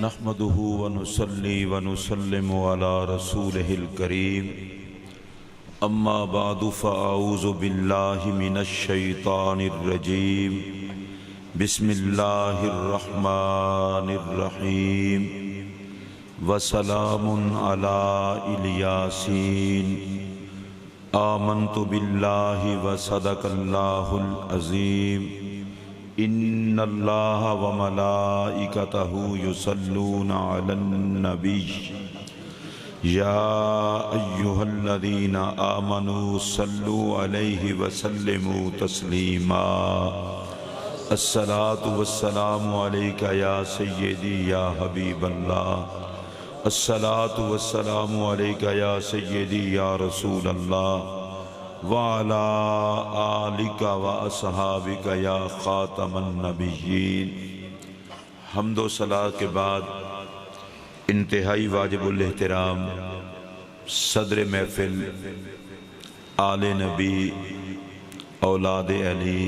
نحمده ونصلي ونسلم على رسوله الكريم اما بعد فاعوذ بالله من الشيطان الرجيم بسم الله الرحمن الرحيم وسلام على الياسين آمنت بالله وصدق الله العظيم ان اللہ وملائکتہ یصلون علی النبی یا ایہا الذین آمنوا صلوا علیہ وسلموا تسلیما الصلاة والسلام علیکہ یا سیدی یا حبیب اللہ الصلاة والسلام علیکہ یا سیدی یا رسول اللہ وَعَلَىٰ آلِكَ وَأَصْحَابِكَ يَا خَاتَمَ النَّبِيِّينَ۔ حمد و صلاۃ کے بعد انتہائی واجب الاحترام صدر محفل آل نبی اولاد علی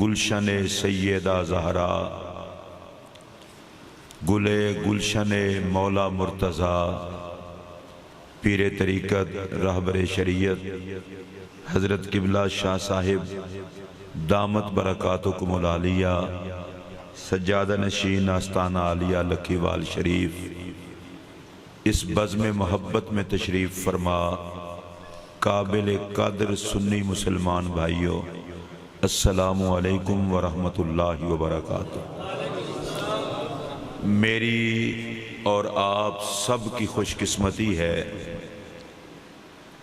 گلشن سیدہ زہرا گلشن مولا مرتضیٰ پیر طریقت رہبر شریعت حضرت قبلہ شاہ صاحب دامت برکاتکم العالیہ سجادہ نشین آستانہ عالیہ لکھیوال شریف اس بزم محبت میں تشریف فرما قابل قدر سنی مسلمان بھائیو السلام علیکم ورحمۃ اللہ وبرکاتہ۔ میری اور آپ سب کی خوش قسمتی ہے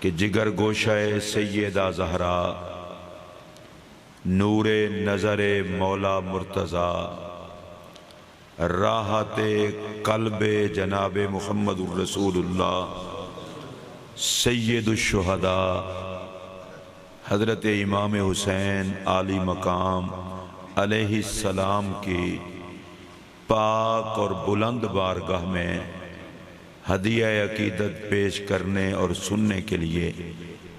کہ جگر گوشہ سیدہ زہرا نور نظر مولا مرتضیٰ راحت قلب جناب محمد الرسول اللہ سید الشہداء حضرت امام حسین عالی مقام علیہ السلام کی پاک اور بلند بارگاہ میں ہدیہ عقیدت پیش کرنے اور سننے کے لیے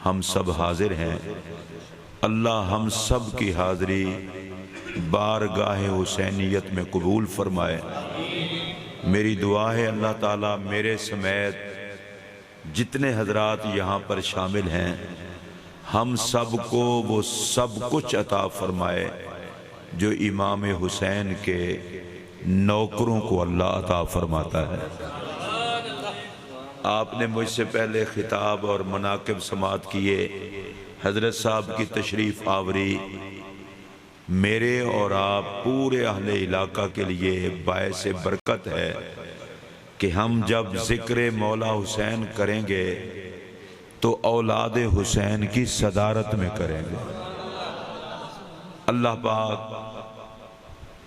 ہم سب حاضر ہیں۔ اللہ ہم سب کی حاضری بارگاہ حسینیت میں قبول فرمائے۔ میری دعا ہے اللہ تعالیٰ میرے سمیت جتنے حضرات یہاں پر شامل ہیں ہم سب کو وہ سب کچھ عطا فرمائے جو امام حسین کے نوکروں کو اللہ عطا فرماتا ہے۔ آپ نے مجھ سے پہلے خطاب اور مناقب سماعت کیے، حضرت صاحب کی تشریف آوری میرے اور آپ پورے اہل علاقہ کے لیے باعث برکت ہے کہ ہم جب ذکر مولا حسین کریں گے تو اولاد حسین کی صدارت میں کریں گے۔ اللہ پاک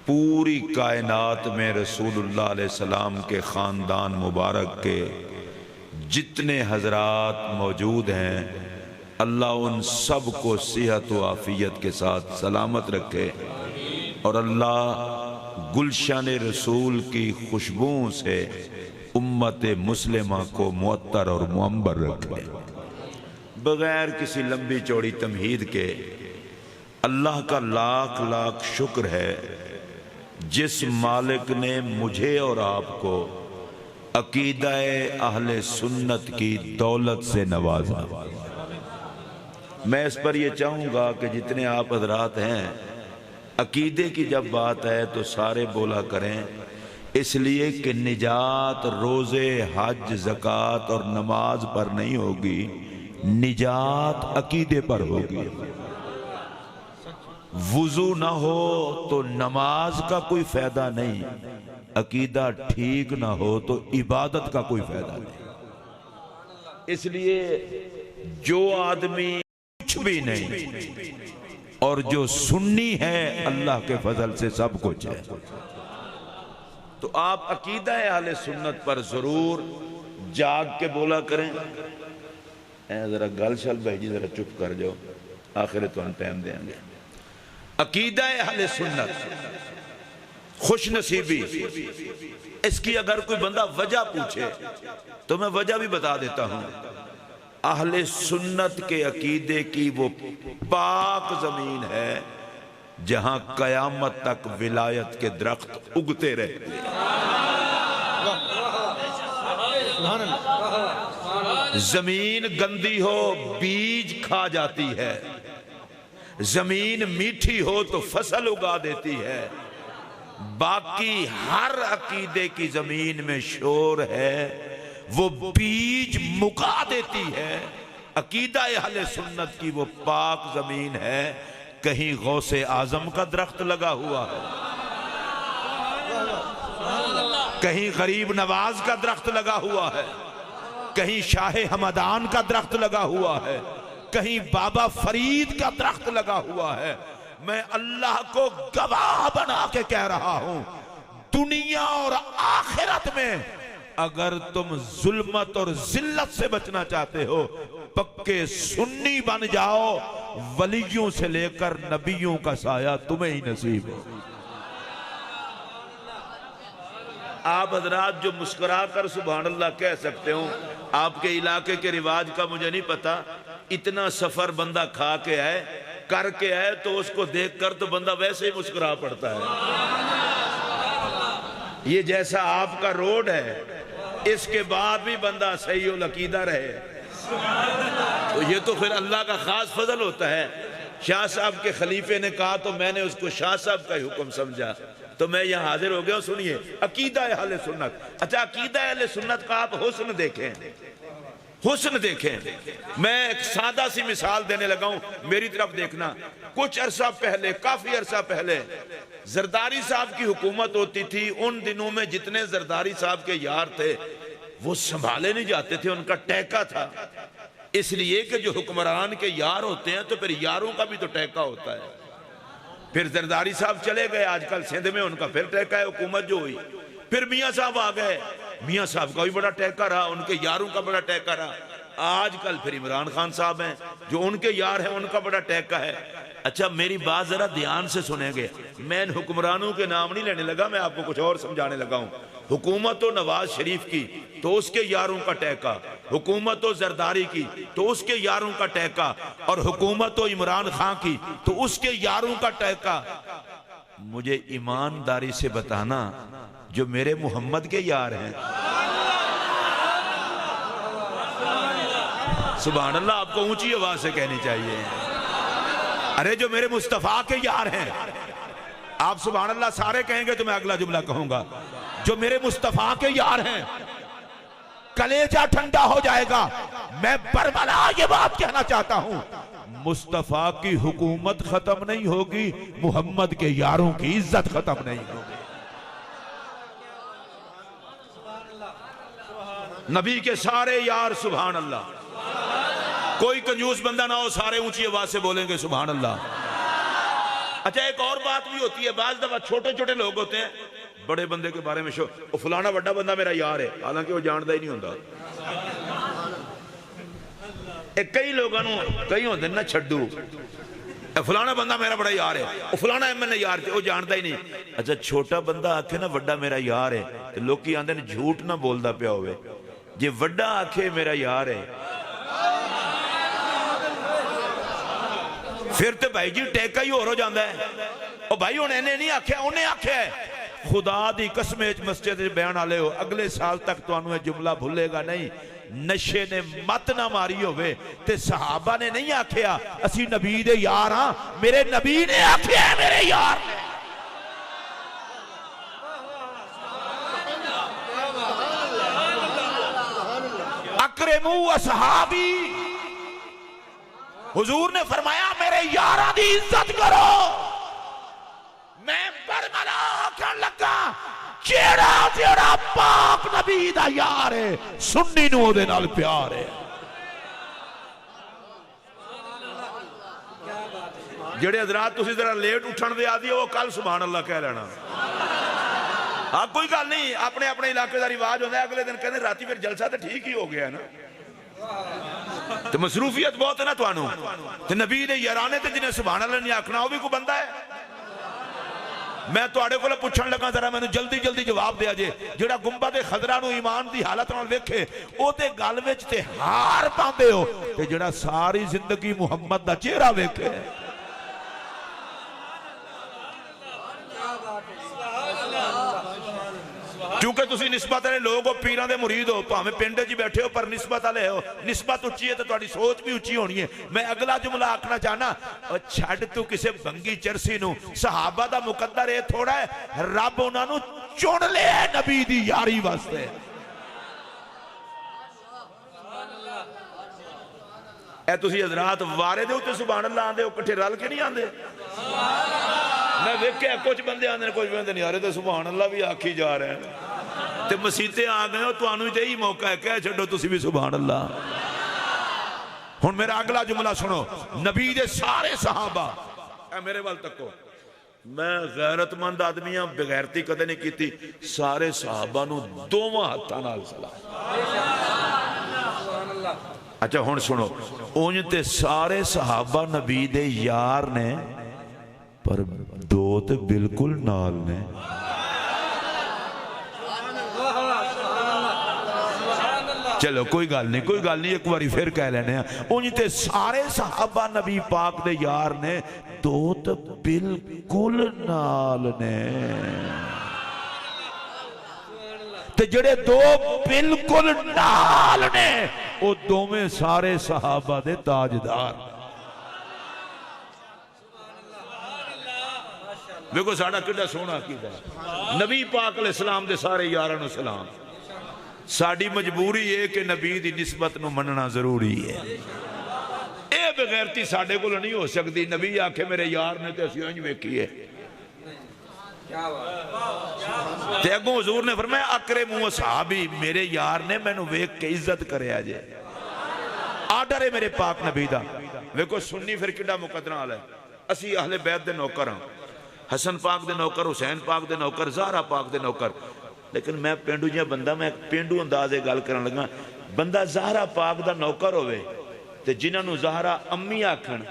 پوری کائنات میں رسول اللہ علیہ السلام کے خاندان مبارک کے جتنے حضرات موجود ہیں اللہ ان سب کو صحت و عافیت کے ساتھ سلامت رکھے اور اللہ گلشن رسول کی خوشبوؤں سے امت مسلمہ کو معطر اور معمبر رکھے۔ بغیر کسی لمبی چوڑی تمہید کے اللہ کا لاکھ لاکھ شکر ہے جس مالک نے مجھے اور آپ کو عقیدہ اہل سنت کی دولت سے نوازا۔ میں اس پر یہ چاہوں گا کہ جتنے آپ حضرات ہیں عقیدے کی جب بات ہے تو سارے بولا کریں، اس لیے کہ نجات روزے حج زکوٰۃ اور نماز پر نہیں ہوگی، نجات عقیدے پر ہوگی۔ وضو نہ ہو تو نماز کا کوئی فائدہ نہیں، عقیدہ ٹھیک نہ ہو تو عبادت کا کوئی فائدہ نہیں۔ اس لیے جو آدمی کچھ بھی نہیں اور جو سنی ہے اللہ کے فضل سے سب کچھ ہے، تو آپ عقیدہ اہل سنت پر ضرور جاگ کے بولا کریں۔ ذرا گل شل بھائی جی ذرا چپ کر جاؤ، آخر تو ہم ٹائم دیں گے۔ عقیدہ اہل سنت خوش نصیبی، اس کی اگر کوئی بندہ وجہ پوچھے تو میں وجہ بھی بتا دیتا ہوں۔ اہل سنت کے عقیدے کی وہ پاک زمین ہے جہاں قیامت تک ولایت کے درخت اگتے رہتے ہیں۔ زمین گندی ہو بیج کھا جاتی ہے، زمین میٹھی ہو تو فصل اگا دیتی ہے، باقی ہر عقیدے کی زمین میں شور ہے، وہ بیج مکا دیتی ہے۔ عقیدہ اہل سنت کی وہ پاک زمین ہے، کہیں غوث اعظم کا درخت لگا ہوا ہے، کہیں غریب نواز کا درخت لگا ہوا ہے، کہیں شاہ ہمدان کا درخت لگا ہوا ہے، کہیں بابا فرید کا درخت لگا ہوا ہے۔ میں اللہ کو گواہ بنا کے کہہ رہا ہوں، دنیا اور آخرت میں اگر تم ظلمت اور ذلت سے بچنا چاہتے ہو، پکے سنی بن جاؤ، ولیوں سے لے کر نبیوں کا سایہ تمہیں ہی نصیب ہو۔ آپ حضرات جو مسکرا کر سبحان اللہ کہہ سکتے ہوں، آپ کے علاقے کے رواج کا مجھے نہیں پتا، اتنا سفر بندہ کھا کے آئے کر کے آئے تو اس کو دیکھ کر تو بندہ ویسے ہی مسکرا پڑتا ہے۔ یہ جیسا آپ کا روڈ ہے، اس کے بعد بھی بندہ صحیح العقیدہ رہے تو یہ تو پھر اللہ کا خاص فضل ہوتا ہے۔ شاہ صاحب کے خلیفے نے کہا تو میں نے اس کو شاہ صاحب کا حکم سمجھا، تو میں یہاں حاضر ہو گیا ہوں۔ سنیے عقیدہ اہل سنت۔ اچھا عقیدہ اہل سنت کا آپ حسن دیکھیں، حسن دیکھیں۔ میں ایک سادہ سی مثال دینے لگا ہوں، میری طرف دیکھنا۔ کچھ عرصہ پہلے، کافی عرصہ پہلے زرداری صاحب کی حکومت ہوتی تھی۔ ان دنوں میں جتنے زرداری صاحب کے یار تھے وہ سنبھالے نہیں جاتے تھے، ان کا ٹیکہ تھا، اس لیے کہ جو حکمران کے یار ہوتے ہیں تو پھر یاروں کا بھی تو ٹیکہ ہوتا ہے۔ پھر زرداری صاحب چلے گئے، آج کل سندھ میں ان کا پھر ٹیکہ ہے، حکومت جو ہوئی۔ پھر میاں صاحب آ گئے، میاں صاحب کا بھی بڑا ٹیکہ رہا، ان کے یاروں کا بڑا ٹیکہ رہا۔ آج کل پھر عمران خان صاحب ہیں، جو ان کے یار ہیں، ان کا بڑا ٹیکہ ہے۔ اچھا میری بات ذرا دھیان سے سنیں گے، میں ان حکمرانوں کے نام نہیں لینے لگا، میں آپ کو کچھ اور سمجھانے لگا ہوں۔ حکومت و نواز شریف کی تو اس کے یاروں کا ٹیکہ، حکومت و زرداری کی تو اس کے یاروں کا ٹیکہ، اور حکومت و عمران خان کی تو اس کے یاروں کا ٹیکہ۔ مجھے ایمانداری سے بتانا، جو میرے محمد کے یار ہیں، سبحان اللہ، آپ کو اونچی آواز سے کہنی چاہیے، ارے جو میرے مصطفیٰ کے یار ہیں، آپ سبحان اللہ سارے کہیں گے تو میں اگلا جملہ کہوں گا، جو میرے مصطفیٰ کے یار ہیں، کلیجہ ٹھنڈا ہو جائے گا۔ میں برملا یہ بات کہنا چاہتا ہوں، مصطفیٰ کی حکومت ختم نہیں ہوگی، محمد کے یاروں کی عزت ختم نہیں ہوگی۔ نبی کے سارے یار سبحان اللہ، کوئی کنجوس بندہ نہ ہو، سارے اونچی آواز سے بولیں گے سبحان اللہ۔ اچھا ایک اور بات بھی ہوتی ہے، بعض دفعہ چھوٹے چھوٹے لوگ ہوتے ہیں، بڑے بندے کے بارے میں وہ فلانا بڑا بندہ میرا یار ہے، حالانکہ وہ جانتا ہی نہیں ہوتا۔ کئی لوگوں کئی ہوتے ہیں نا چھڈو، فلانا بندہ میرا بڑا یار ہے، وہ فلانا ایم یار تھے، وہ جانتا ہی نہیں۔ اچھا چھوٹا بندہ آکھے نا وڈا میرا یار ہے، تو لوگ کی آندے جھوٹ نہ بولدا پیا ہوئے، جی وڈا آکھے میرا یار ہے پھر تو بھائی جی ٹیکہ ہی ہو جاندہ ہے۔ اور بھائی انہیں نہیں آکھے، انہیں آکھے خدا دی قسم مسجد بیان آلے ہو، اگلے سال تک تو انہوں جملہ بھولے گا نہیں، نشے نے مت نہ ماری ہوئے تے صحابہ نے نہیں آکھیا اسی نبی دے یار ہاں، میرے نبی نے آکھیا ہے میرے یار نے۔ اکرموا اصحابی، حضور نے فرمایا میرے یارہ دی عزت کرو۔ میں برملا کر لگا جیڑا جیڑا پاک نبی دا یار ہے، سنی نو دے نال پیار ہے۔ جڑے حضرات تسی ذرا لیٹ اٹھن دے آدھی وہ کل سبحان اللہ کہہ لینا۔ ہاں کوئی گل نہیں، اپنے اپنے علاقے دا رواج ہوتا ہے، اگلے دن کہنے راتی پھر جلسہ تو ٹھیک ہی ہو گیا ہے نا، تو مصروفیت بہت ہے نا توانو، تو نبی دے یارانے تے جنہیں سبحان اللہ نہیں آکھنا وہ بھی کوئی بندہ ہے۔ میں تو آڑے کو لے پوچھن لگا ذرا میں نے جلدی جلدی جواب دیا جے، جڑا گنبد خضرا نو ایمان دی حالت نال ویکھے او تے گل وچ تے ہار پاندے ہو، تے جڑا ساری زندگی محمد دا چہرہ ویکھے کیونکہ تسی نسبت والے لوگ ہو، پیراں دے مرید ہو، بھاویں پنڈ وچ بیٹھے ہو پر نسبت والے ہو، نسبت اچھی ہے تو تہاڈی سوچ بھی اچھی ہونی ہے۔ میں اگلا جملہ آکھنا چاہنا، او چھڈ تو کسے بنگی چرسی نو، صحابہ دا مقدر اے تھوڑا ہے، رب انہاں نو چن لے نبی دی یاری واسطے۔ اے تسی حضرات وارے دے ہوتے سبحان اللہ آندے ہو، کٹھے رل کے نہیں آندے؟ میں ویکھیا کچھ بندے آندے کچھ بندے نہیں آ رہے تے سبحان اللہ بھی آکھی جا رہے ہیں تے مسیتے آ گئے ہو، تانوں تے یہی موقع ہے، کہہ چھڈو تسی بھی سبحان اللہ۔ ہن میرا اگلا جملہ سنو، نبی دے سارے صحابہ، اے میرے وال تکو، میں غیرت مند آدمیاں بغیرتی کدے نہیں کیتی، سارے صحابہ نو دوواں ہتھاں نال سلام۔ اچھا ہن سنو، اونج تے سارے صحابہ نبی دے یار نے، پر دو تے بالکل نال نے۔ چلو کوئی گل نہیں، ایک باری پھر کہہ لینے ہیں، انج تے سارے صحابہ نبی پاک دے یار نے، دو تے بالکل نال نے۔ تے جڑے دو بالکل نال نے، وہ دوویں سارے صحابہ دے تاجدار۔ دیکھو ساڑھا کڈا سونا عقیدہ ہے، نبی پاک علیہ السلام دے سارے یارانو سلام۔ ساڑی مجبوری ہے کہ نبی دی نسبت نو مننا ضروری ہے، اے بغیرتی ساڑھے کو نہیں ہو سکتی، نبی آکھے میرے یار نے تے اسی انج ویکھی ہے۔ تے اگوں حضور نے فرمایا اکرموا اصحابی، میرے یار نے میں نو ویکھ کے عزت کرے آجے، آڈر ہے میرے پاک نبی دا۔ ویکھو سنی پھر کڈا مقدرہ حال ہے، اسی اہل بیت دے نوکر ہاں، حسن پاک دے نوکر، حسین پاک دے نوکر، زہرا پاک دے نوکر، لیکن میں پینڈو جہاں بندہ، میں پینڈو اندازے گل کرن لگا، بندہ زہرا پاک دا نوکر ہوئے تے جنہاں نو زہرا امی آکھن،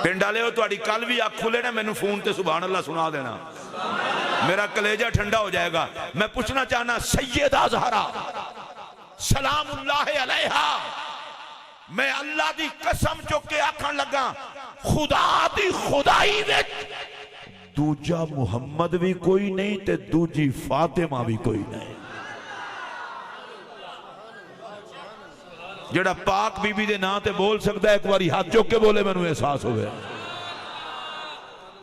پینڈالے ہو تواڈی کل بھی آنکھ کھلے نا، میں نے فون تے سبحان اللہ سنا دینا، میرا کلیجہ ٹھنڈا ہو جائے گا۔ میں پوچھنا چاہنا، سیدہ زہرا سلام اللہ علیہا، میں اللہ دی قسم چکے آکھن لگا، خدا دی خدائی وچ دوجا محمد بھی کوئی نہیں تے دوجی فاطمہ بھی کوئی نہیں۔ جڑا پاک بی بی دے نا تے بول سکتا ہے، ایک باری ہاتھ چک کے بولے، میں نے احساس ہوئے۔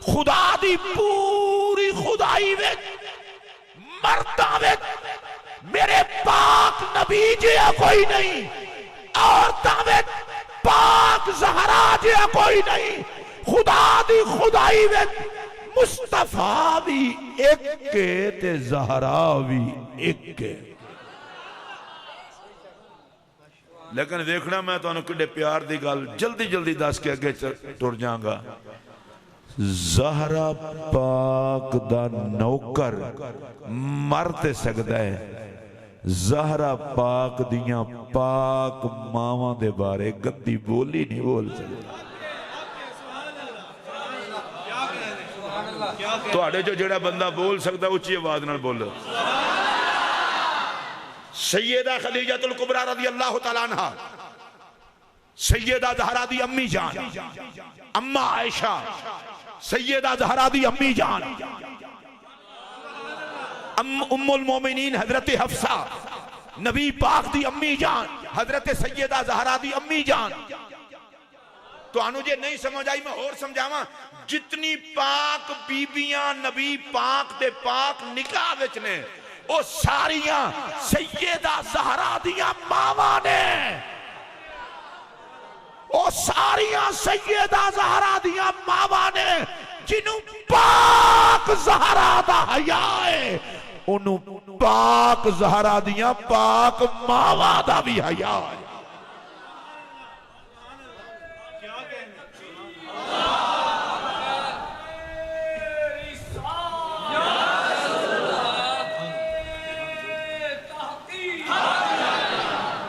خدا دی پوری خدائی وچ مردہ وچ میرے پاک نبی جیا کوئی نہیں، عورتاں وچ پاک زہرا جیا کوئی نہیں۔ خدا دی خدائی وچ مصطفیٰ بھی ایک کے تے زہرا بھی ایک کے۔ لیکن دیکھنا میں تو انہوں کڈے پیار دی گل جلدی جلدی دس کے اگے ٹر جاؤں گا۔ زہرا پاک دا نوکر مرتے سکتا ہے، زہرا پاک دیاں پاک ماواں دے بارے گدی بولی نہیں بول سکتا۔ تو آڑے جو جڑا بندہ بول سکتا اچھی آواز نہ بولو۔ سیدہ خدیجہ الکبریٰ رضی اللہ تعالیٰ عنہ، سیدہ زہرا دی امی جان، اما عائشہ، سیدہ زہرا دی امی جان، ام المومنین حضرت حفصہ، نبی پاک دی امی جان، حضرت سیدہ زہرا دی امی جان۔ تو آنو جے نہیں سمجھ آئی، میں اور سمجھاواں، جتنی پاک بیبیاں نبی پاک دے پاک نکاح وچ نے، او ساریاں سیدہ زہرا دیاں ماواں نے، او ساریاں سیدہ زہرا دیاں ماواں نے، جنہوں پاک زہرا دا حیاء ہے، انہوں پاک زہرا دیاں پاک ماواں دا بھی حیاء ہے۔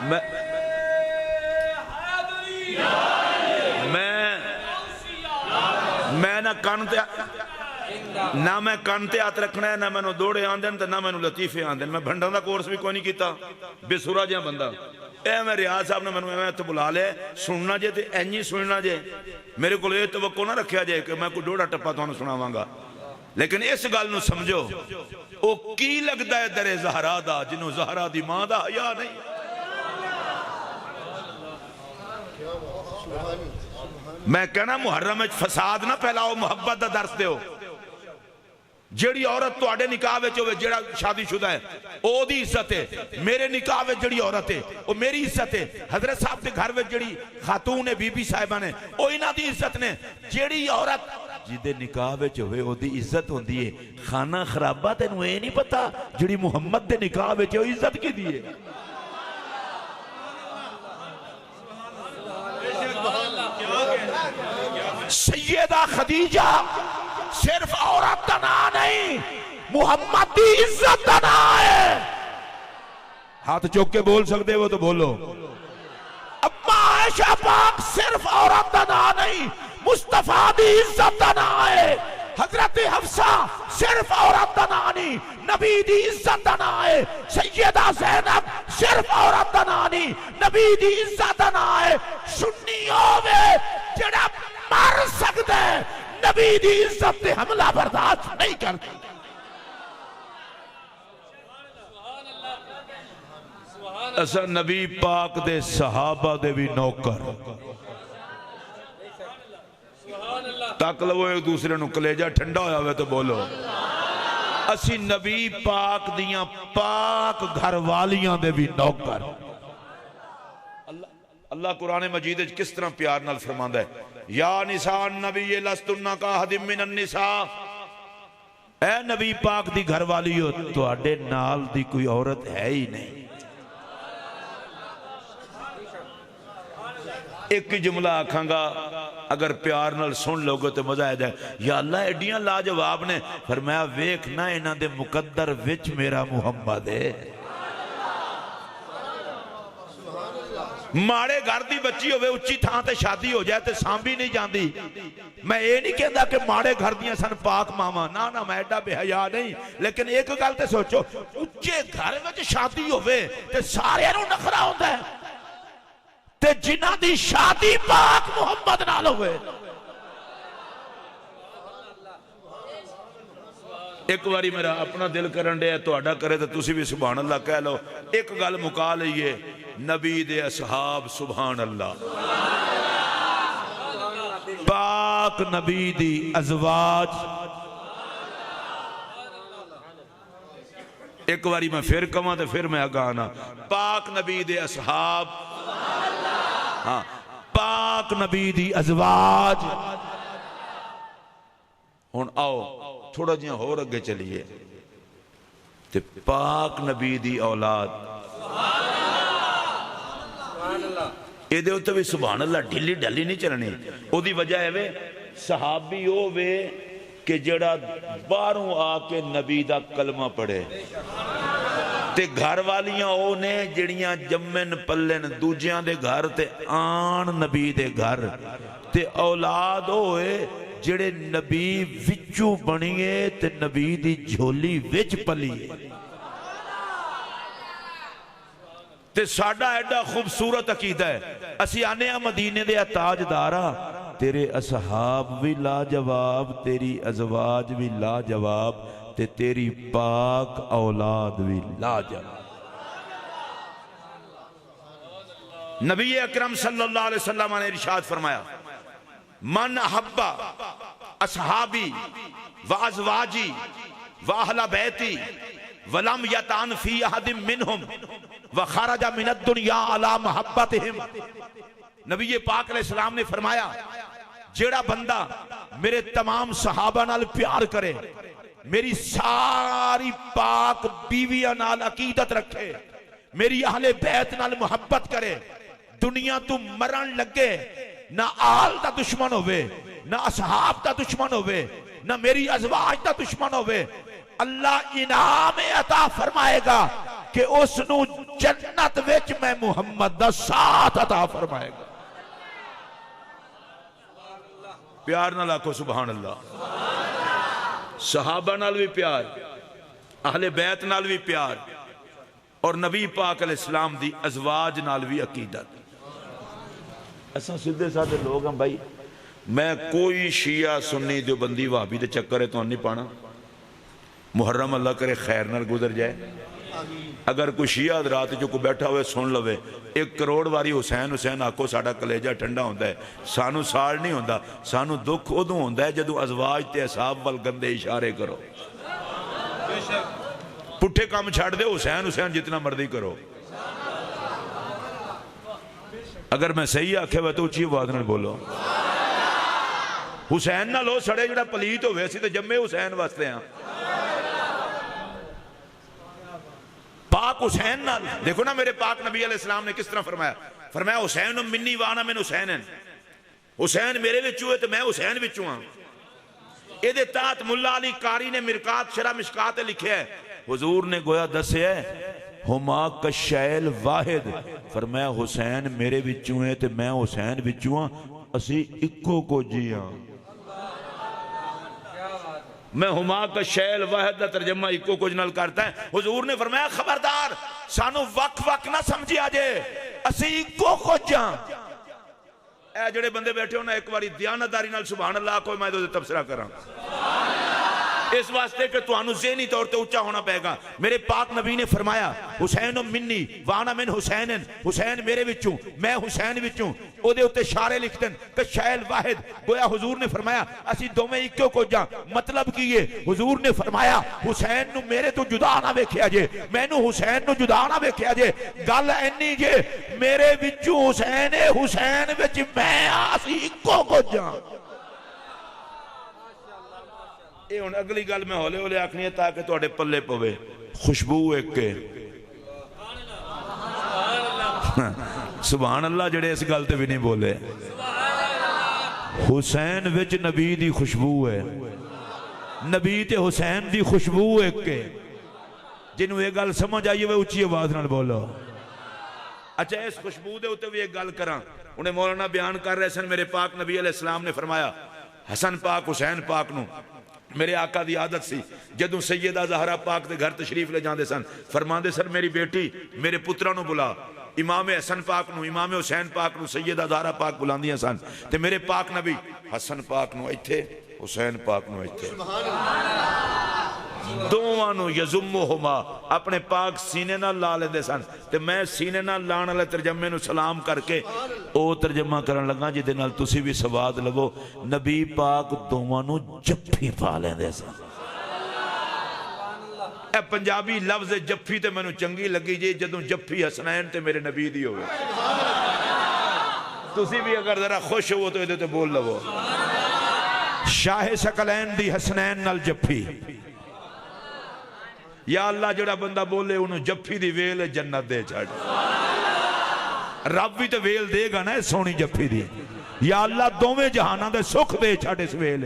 میں نہ میں کانتے ہاتھ رکھنا ہے، نہ میں نو دوڑے آندن، نہ میں نو لطیفے آندن۔ میں بھنڈان دا کورس بھی کوئی نہیں کیتا، بے سورا جہاں بندہ۔ اے میں ریاض صاحب نے میں نو تو بلا لے، سننا جے تے اینجی سننا جے، میرے کو لئے توقع نہ رکھیا جے کہ میں کوئی ڈوڑا ٹپا تو انہوں سناواں گا۔ لیکن اس گل نو سمجھو او کی لگدا ہے در زہرا دا جنوں زہرا دی ماں دا حیا نہیں. میں کہنا محرم وچ فساد نہ پھیلاؤ، محبت دا درس دیو. جیڑی عورت تو آڑے نکاح وچ ہوئے جیڑا شادی شدہ ہے او دی عزت ہے. میرے نکاح وچ جیڑی عورت ہے او میری عزت ہے. حضرت صاحب دے گھر وچ جیڑی خاتون ہے بی بی صاحبہ نے او انہاں دی عزت نے. جیڑی عورت جدے نکاح وچ ہوئے او دی عزت ہوندی ہے. خانہ خرابہ تینوں اے نہیں پتا جیڑی محمد دے نکاح وچ او عزت کی دی ہے. سیدہ خدیجہ صرف عورت دا نام نہیں، محمد دی عزت دا نام ہے. ہاتھ چوک کے بول سکتے ہو تو بولو. اما عائشہ پاک صرف عورت دا نام نہیں، مصطفیٰ دی عزت دا نام ہے. حضرت حفصہ صرف عورت دا نام نہیں، نبی دی عزت دا نام ہے. سیدہ زینب صرف عورت دا نام نہیں، نبی دی عزت دا نام ہے. سنی ہوئے جڑا مر سکتے ہیں نبی دی عزت تے حملہ برداشت نہیں کرتے. ایسا نبی پاک دے صحابہ دے بھی نوکر تک لو ایک دوسرے نو کلیجہ ٹھنڈا ہویا ہوئے تو بولو. اسی نبی پاک دیاں پاک گھر والیاں دے بھی نوکر. اللہ قرآن مجید کس طرح پیار نال فرماندا ہے یا نساء النبی لستن کاحد من النساء. اے نبی پاک دی گھر والیو تو اڈے نال دی کوئی عورت ہے ہی نہیں. ایک جملہ آکھاں گا اگر پیار نال سن لوگو تو مزہ آ جائے. یا اللہ ایڈیاں لاجواب نے فرمایا ویکھ نہ انہاں دے مقدر وچ میرا محمد ہے. ماڑے گھر دی بچی ہوئے اچھی تھان تے شادی ہو جائے تے سامبی نہیں جاندی. میں یہ نہیں کہندا کہ ماڑے گھر دیاں سن پاک ماما، نا میں ایڈا بے حیا نہیں. لیکن ایک گل تے سوچو اچھے گھر وچ شادی ہوئے تے سارے نوں نخرا ہوندا ہے تے جنہاں دی شادی پاک محمد نال ہوئے. ایک باری میرا اپنا دل کرن دے تو اڈا کرے تو تسی بھی سبحان اللہ کہہ لو. ایک گل مکا لئیے نبی دے اصحاب سبحان اللہ، پاک نبی دی ازواج. ایک باری میں پھر کہاں تو پھر میں آگانا پاک نبی دے اصحاب، ہاں پاک نبی دی ازواج. ہن آؤ تھوڑا جہاں ہو رگے چلیے تے پاک نبی دی اولاد. یہ دے ہوتے بھی سبحان اللہ ڈھلی ڈھلی نہیں چلنی. او دی وجہ ہے وے صحابی ہو وے کہ جڑا باہروں آ کے نبی دا کلمہ پڑھے تے گھر والیاں او نے جڑیاں جمن پلن دوجیاں دے گھر تے آن نبی دے گھر تے اولاد ہوئے جڑے نبی وچو بنیے تے نبی دی جھولی وچ پلیے. تے ساڈا ایڈا خوبصورت عقیدہ ہے اسی آنے ہیں مدینے دے تاجدارا تیرے اصحاب بھی لاجواب، تیری ازواج بھی لاجواب تے تیری پاک اولاد بھی لاجواب. نبی اکرم صلی اللہ علیہ وسلم نے ارشاد فرمایا من احب اصحابی و ازواجی و اہل بیتی ولم یتان فی احد منہم وخرج من الدنیا علی محبتہم. نبی پاک علیہ السلام نے فرمایا جیڑا بندہ میرے تمام صحابہ نال پیار کرے، میری ساری پاک بیویاں نال عقیدت رکھے، میری اہل بیت نال محبت کرے، دنیا تو مرن لگے نہ آل دا دشمن ہوئے، نہ اصحاب دا دشمن ہوئے، نہ میری ازواج دا دشمن ہوئے، اللہ انعام عطا فرمائے گا کہ اس نو جنت وچ میں محمد دا ساتھ عطا فرمائے گا. پیار نہ لاکھو سبحان اللہ. صحابہ نال بھی پیار، اہل بیت نال بھی پیار، اور نبی پاک علیہ السلام دی ازواج نال بھی عقیدت. ایسا سدھے سادھے لوگ ہیں بھائی. میں کوئی شیعہ سنی دیوبندی وہابی دے چکر ہے تو نہیں پانا. محرم اللہ کرے خیر نال گزر جائے. اگر کوئی شیعہ حضرات جو کو بیٹھا ہوئے سن لوے 1 کروڑ واری حسین حسین آکو ساڑا کلیجہ ٹھنڈا ہوندہ ہے. سانو ساڑ نہیں ہوندہ, سانو دکھ ادوں ہوندہ ہے جدو ازواج تے اصحاب وال گندے اشارے کرو. پٹھے کام چھاڑ دے, حسین حسین جتنا مرضی کرو. اگر میں صحیح آکھے ہوئے تو اچھی آواز نہ بولو. حسین نہ لو سڑے جڑا پلیت ہوئے اسی تے جمعے حسین واسطے ہیں. پاک حسین نہ دیکھو نا میرے پاک نبی علیہ السلام نے کس طرح فرمایا. فرمایا حسین منی وانا من حسین, حسین میرے وچوں ہے تو میں حسین وچوں ہاں. ایدے تحت ملا علی قاری نے مرکات شرح مشکات لکھے ہے. حضور نے گویا دسے ہے ہما کشیل واحد. فرمایا حسین میرے وچوں ہے تو میں حسین وچوں ہاں, اسی اکو کو جی ہاں. میں ہما کا شیل واحد دا ترجمہ اکو کو جنال کرتا ہے. حضور نے فرمایا خبردار سانو وقت نہ سمجھی آجے, اسی اکو کو جاں. اے جڑے بندے بیٹھے ہونا ایک باری دیانتداری نال سبحان اللہ کوئی میں دے تبصرہ کراں اس واسطے کہ تو انو ذہنی طور تے اونچا ہونا پائے گا. میرے پاک نبی نے فرمایا حسین منی وانا من حسین, حسین میرے وچوں میں حسین وچوں. او دے اتے شارے لکھ دن کہ شیل واحد. گویا حضور نے فرمایا اسی دو میں ایکو کو جاں. مطلب کی یہ حضور نے فرمایا حسین نو میرے تو جدا نہ ویکھیا جے, میں نو حسین نو جدا نہ ویکھیا جے. گل اینی جے میرے وچوں حسین حسین وچ میں اسی ایکو کو جاں. اے ہن اگلی گل میں ہولے ہولے آکھنی ہے تاکہ تواڈے پلے پوے. خوشبو ایک کے سبحان اللہ جڑے اس گل تے بھی نہیں بولے. حسین وچ نبی دی خوشبو ہے, نبی تے حسین دی خوشبو ایک کے. جنہوں یہ گل سمجھ آئیے وہ اچھی آواز نال بولو. اچھا اس خوشبو دے ہوتے بھی ایک گل کراں. انہیں مولانا بیان کر رہے سن میرے پاک نبی علیہ السلام نے فرمایا حسن پاک حسین پاک نو میرے آقا دی عادت سی جدوں سیدہ زہرا پاک دے گھر تشریف لے جاندے سن فرماندے سن میری بیٹی میرے پترہ نو بلا. امام حسن پاک نو امام حسین پاک نو سیدہ زہرا پاک بلاندیاں سن تے میرے پاک نبی حسن پاک نو ایتھے حسین پاک نو ایتھے دوانو یزمہما اپنے پاک سینے نہ لا لے دے سن. تے میں سینے نہ لان والے ترجمے نو سلام کر کے او ترجمہ کرن لگا جے دے نال تسی بھی سواد لگو. نبی پاک دوانو جفی پا لے دے سن. اے پنجابی لفظ جفی تے مینوں چنگی لگی جی جدوں جفی حسنین تے میرے نبی دی ہوئے. تسی بھی اگر ذرا خوش ہو تو ادھے تے بول لو شاہ ثقلین دی حسنین نال جفی. یا اللہ جڑا بندہ بولے انہوں جفی دی ویل جنت دے چھڑ. رب بھی تو ویل دے گا نا سونی جفی دی. یا اللہ دوویں جہاناں دے سکھ دے چھڑ اس ویل.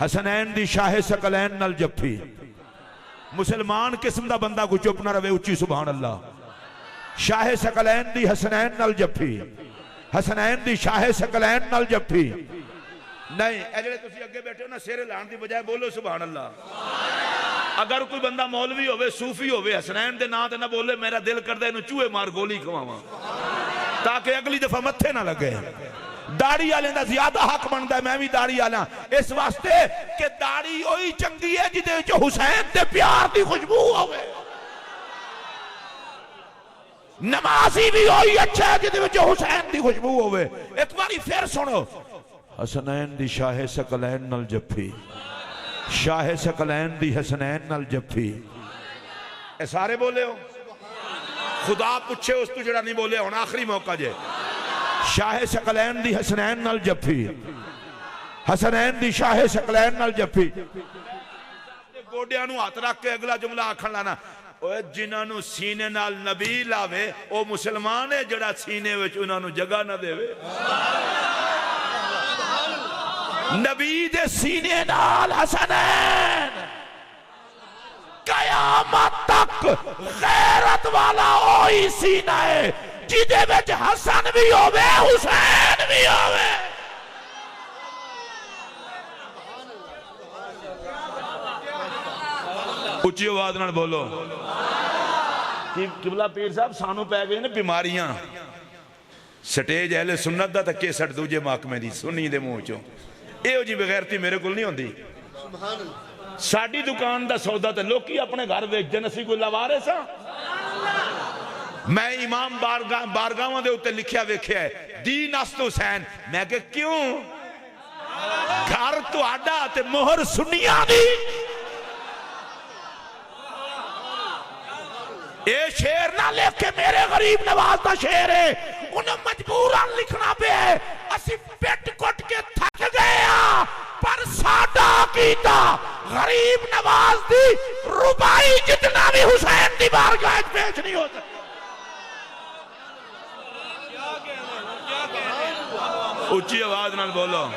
حسنین دی شاہ ثقلین نال جفی. مسلمان قسم دا بندہ کو چپ نہ روے اچھی سبحان اللہ. شاہ ثقلین دی حسنین نال جفی, حسنین دی شاہ ثقلین نال جفی. نہیں اجڑے تسی اگے بیٹھے ہو نا سیر لان دی بجائے بولو سبحان اللہ. اگر کوئی بندہ مولوی ہوئے صوفی ہوئے حسنین دے نا تے نہ بولے میرا دل کر دے انہوں چوہے مار گولی کھواواں تاکہ اگلی دفعہ متھے نہ لگے. داڑھی آلیں دا زیادہ حق بنتا ہے میں بھی داڑھی آلاں اس واسطے کہ داڑھی ہوئی چنگی ہے جدے جو حسین دے پیار دی خوشبو ہوئے. نمازی بھی ہوئی اچھا ہے جدے جو حسین دی خوشبو ہوئے. ایک باری پھر سنو حسنین دی شاہ ثقلین نال جفی, شاہ ثقلین دی حسنین نال جفی. اے سارے بولے ہو خدا پچھے اس تو جڑا نہیں بولے ہونا آخری موقع جے. شاہ ثقلین دی حسنین نال جفی, حسنین دی شاہ ثقلین نال جفی. گوڑیاں نو ہاتھ رکھ کے اگلا جملہ آکھن لانا جنہاں نو سینے نال نبی لاوے او مسلمان ہے جڑا سینے وچ انہاں نو جگہ نہ دے وے. نبی دے سینے نال حسنین قیامت تک غیرت والا اوہی سینہ ہے جدے وچ حسن بھی ہوئے حسین بھی ہوئے. اچھی آواز نہ بولو. قبلہ پیر صاحب سانو پہ گئے نا بیماریاں سٹیج اہل سنت دا تکے سٹ دوجے محکمے دی سنی دے منہ چوں. اے ہو جی بغیرتی میرے کل نہیں ہوندی. ساڑی دکان دا سودا تے لوکی اپنے گھر ویچ دے نسی کوئی لوارے سا میں امام بارگاہاں دے اتے لکھیا ویکھیا ہے دین است حسین میں کہ کیوں گھر تو آڈا تے مہر سنیا دی اے شیر نہ لکھ کے میرے غریب نواز دا شیر ہے انہیں مجبوران لکھنا پہ ہے اسی پیٹ کٹ کے تھک گئے پر ساڈا کیتا غریب نواز دی ربائی جتنا بھی حسین دی بارگاہ پیش نہیں ہوتا اچھی آواز نال بولو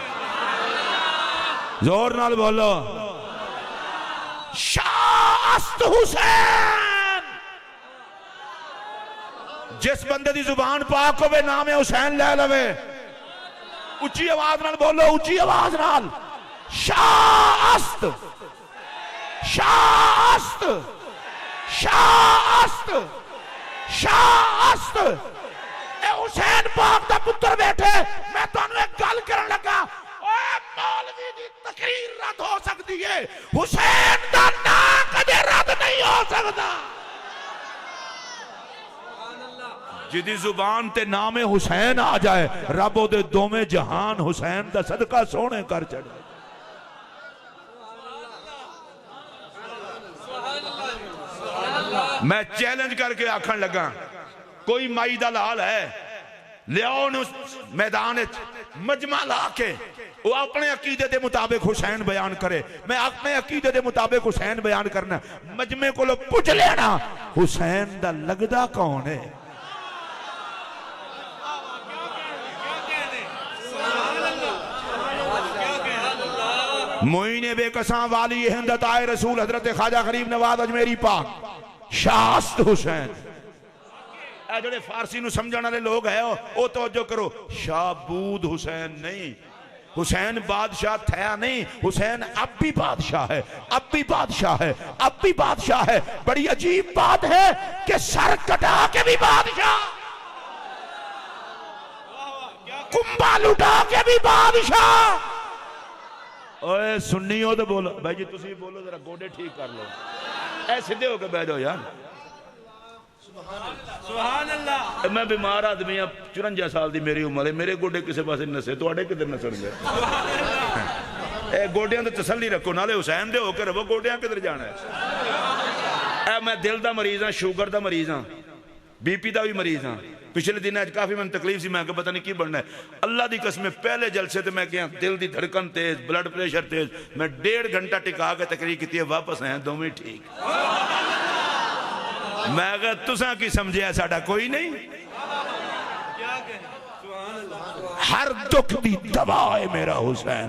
زور نال بولو شاہ است حسین جس بندے دی زبان پاک ہوئے نام حسین لے لوے اچھی آواز نال بولو اچھی آواز نال شاہ است شاہ است شاہ است شاہ است اے حسین پاک دا پتر بیٹھے میں تو انہوں ایک گل کرن لگا اے مولوی دی تقریر رد ہو سکتی ہے حسین دا نا کدے رد نہیں ہو سکتا جدی زبان تے نام حسین آ جائے ربو دے دومے جہان حسین دا صدقہ سونے کر چڑھے میں چیلنج کر کے آکھن لگا کوئی مائی دا لال ہے لیاؤ میدان مجمع لا کے وہ اپنے عقیدے دے مطابق حسین بیان کرے میں اپنے عقیدے دے مطابق حسین بیان کرنا مجمع کو لوگ پوچھ لینا حسین دا لگدا کون ہے معین بے کساں والی ہندت آئے رسول حضرت خواجہ غریب نواز اجمیری پاک شاہ است حسین اے جڑے فارسی نو سمجھانا لے لوگ ہے او توجہ کرو شاہ بود حسین نہیں حسین بادشاہ تھیا نہیں حسین اب بھی بادشاہ ہے اب بھی بادشاہ ہے اب بھی بادشاہ ہے بڑی عجیب بات ہے کہ سر کٹا کے بھی بادشاہ کنبا لٹا کے بھی بادشاہ اوے سنی ہو تو بولو بھائی جی تسی بولو ذرا گوڑے ٹھیک کر لو اے سدھے ہو کے بیٹھ جاؤ یار سبحان اللہ میں بیمار آدمی ہوں 54 سال دی میری عمر ہے میرے گوڑے کسے پاسے نسے تو آڑے کدھر نسل گئے اے گوڑیاں تو تسلی رکھو نالے حسین دے ہو کے رہو گوڑیاں کدھر جانا ہے اے میں دل دا مریض ہاں شوگر دا مریض ہاں بی پی دا بھی مریض ہاں پچھلے دن آج کافی من تکلیف سی میں کہ پتہ نہیں کی بڑھنا ہے اللہ دی قسم پہلے جلسے تے میں کیا دل دی دھڑکن تیز بلڈ پریشر تیز میں 1.5 گھنٹہ ٹکا کے تقریر کی واپس ہیں دو میں ٹھیک میں اگر تساں کی سمجھے ساڑا کوئی نہیں ہر دکھ دی دوا ہے میرا حسین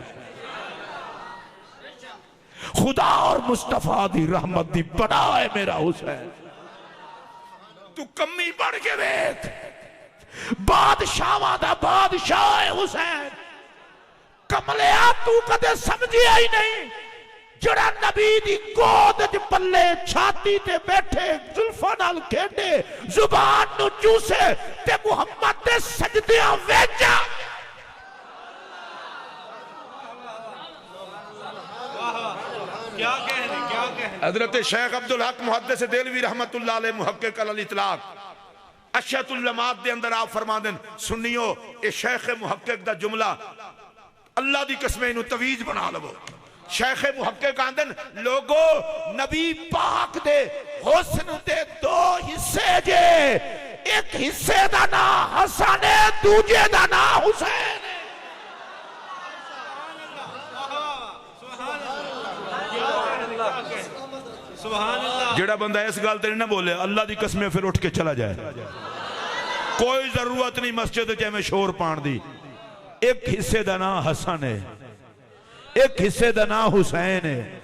خدا اور مصطفیٰ دی رحمت دی بڑا ہے میرا حسین تو کمی بڑھ کے بیت بادشاہ دا بادشاہ ہے حسین کملیا تو کدے سمجھے ہی نہیں جڑا نبی دی گود جو پلے چھاتی تے بیٹھے زلفہ نال کھیڑے زبان نو چوسے تے محمد دے سجدیاں ویچا حضرت شیخ عبدالحق محدث دہلوی رحمت اللہ علیہ محقق علی الاطلاق اشیت اللمات دے اندر آپ فرما دیں سنیو اے شیخ محقق دا جملہ اللہ دی قسمیں انہوں تویز بنا لو شیخ محقق آندن لوگو نبی پاک دے حسن دے 2 حصے جے ایک حصے دا نا حسن ہے دوجے دا نا حسین ہے جڑا بندہ اس گال تیرے نہ بولے اللہ دی قسمیں پھر اٹھ کے چلا جائے کوئی ضرورت نہیں مسجد جائے میں شور پان دی ایک حصے دا نا حسن ہے ایک حصے دا نا حسین ہے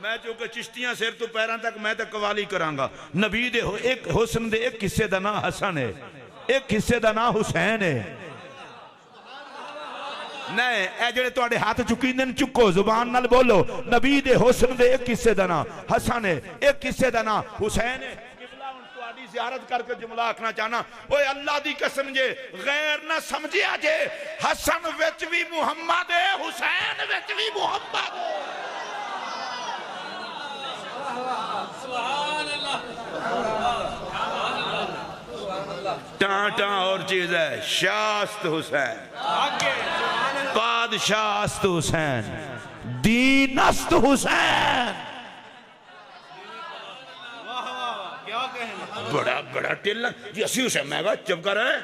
میں چونکہ چشتیاں سیر تو پیران تک میں تک قوالی کرانگا نبی دے ایک حسن دے ایک حصے دا نا حسن ہے ایک حصے دا نا حسین ہے نہیں اے جڑے تو آڑے ہاتھ چکیندن چکو زبان نال بولو نبی دے حسن دے ایک حصے دا نا حسن ہے ایک حصے دا نا حسین ہے زیارت کر کے جملہ آکھنا چاہنا اوہ اللہ دی قسم جے غیر نہ سمجھیا جے حسن وچ بھی محمد ہے حسین وچ بھی محمد ہے ٹاں ٹاں اور چیز ہے، شاست حسین، بادشاہ است حسین، دین است حسین. بڑا بڑا ٹیلر جی اسی حسین. میں کہا چپ کر رہے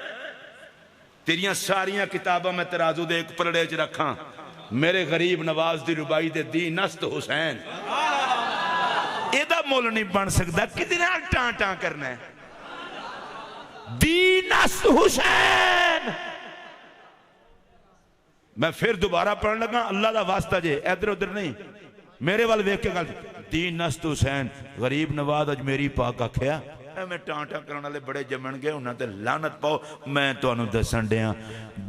تیریاں ساریاں کتاباں میں ترازو دے ایک پلڑے چ رکھاں، میرے غریب نواز دی ربائی دے دین است حسین. ایدہ مول نہیں بن سکتا، کتنے ٹاں ٹاں کرنا ہے. دین است حسین. میں پھر دوبارہ پڑھنے لگا، اللہ دا واسطہ جے ادھر ادھر نہیں، میرے وال ویکھ کے گل. دین است حسین غریب نواز اج میری پاک آکھیا میں ٹاں ٹاں کرنے والے بڑے جمن گئے، انہاں تے لعنت پاؤ. میں تانوں دسن دیاں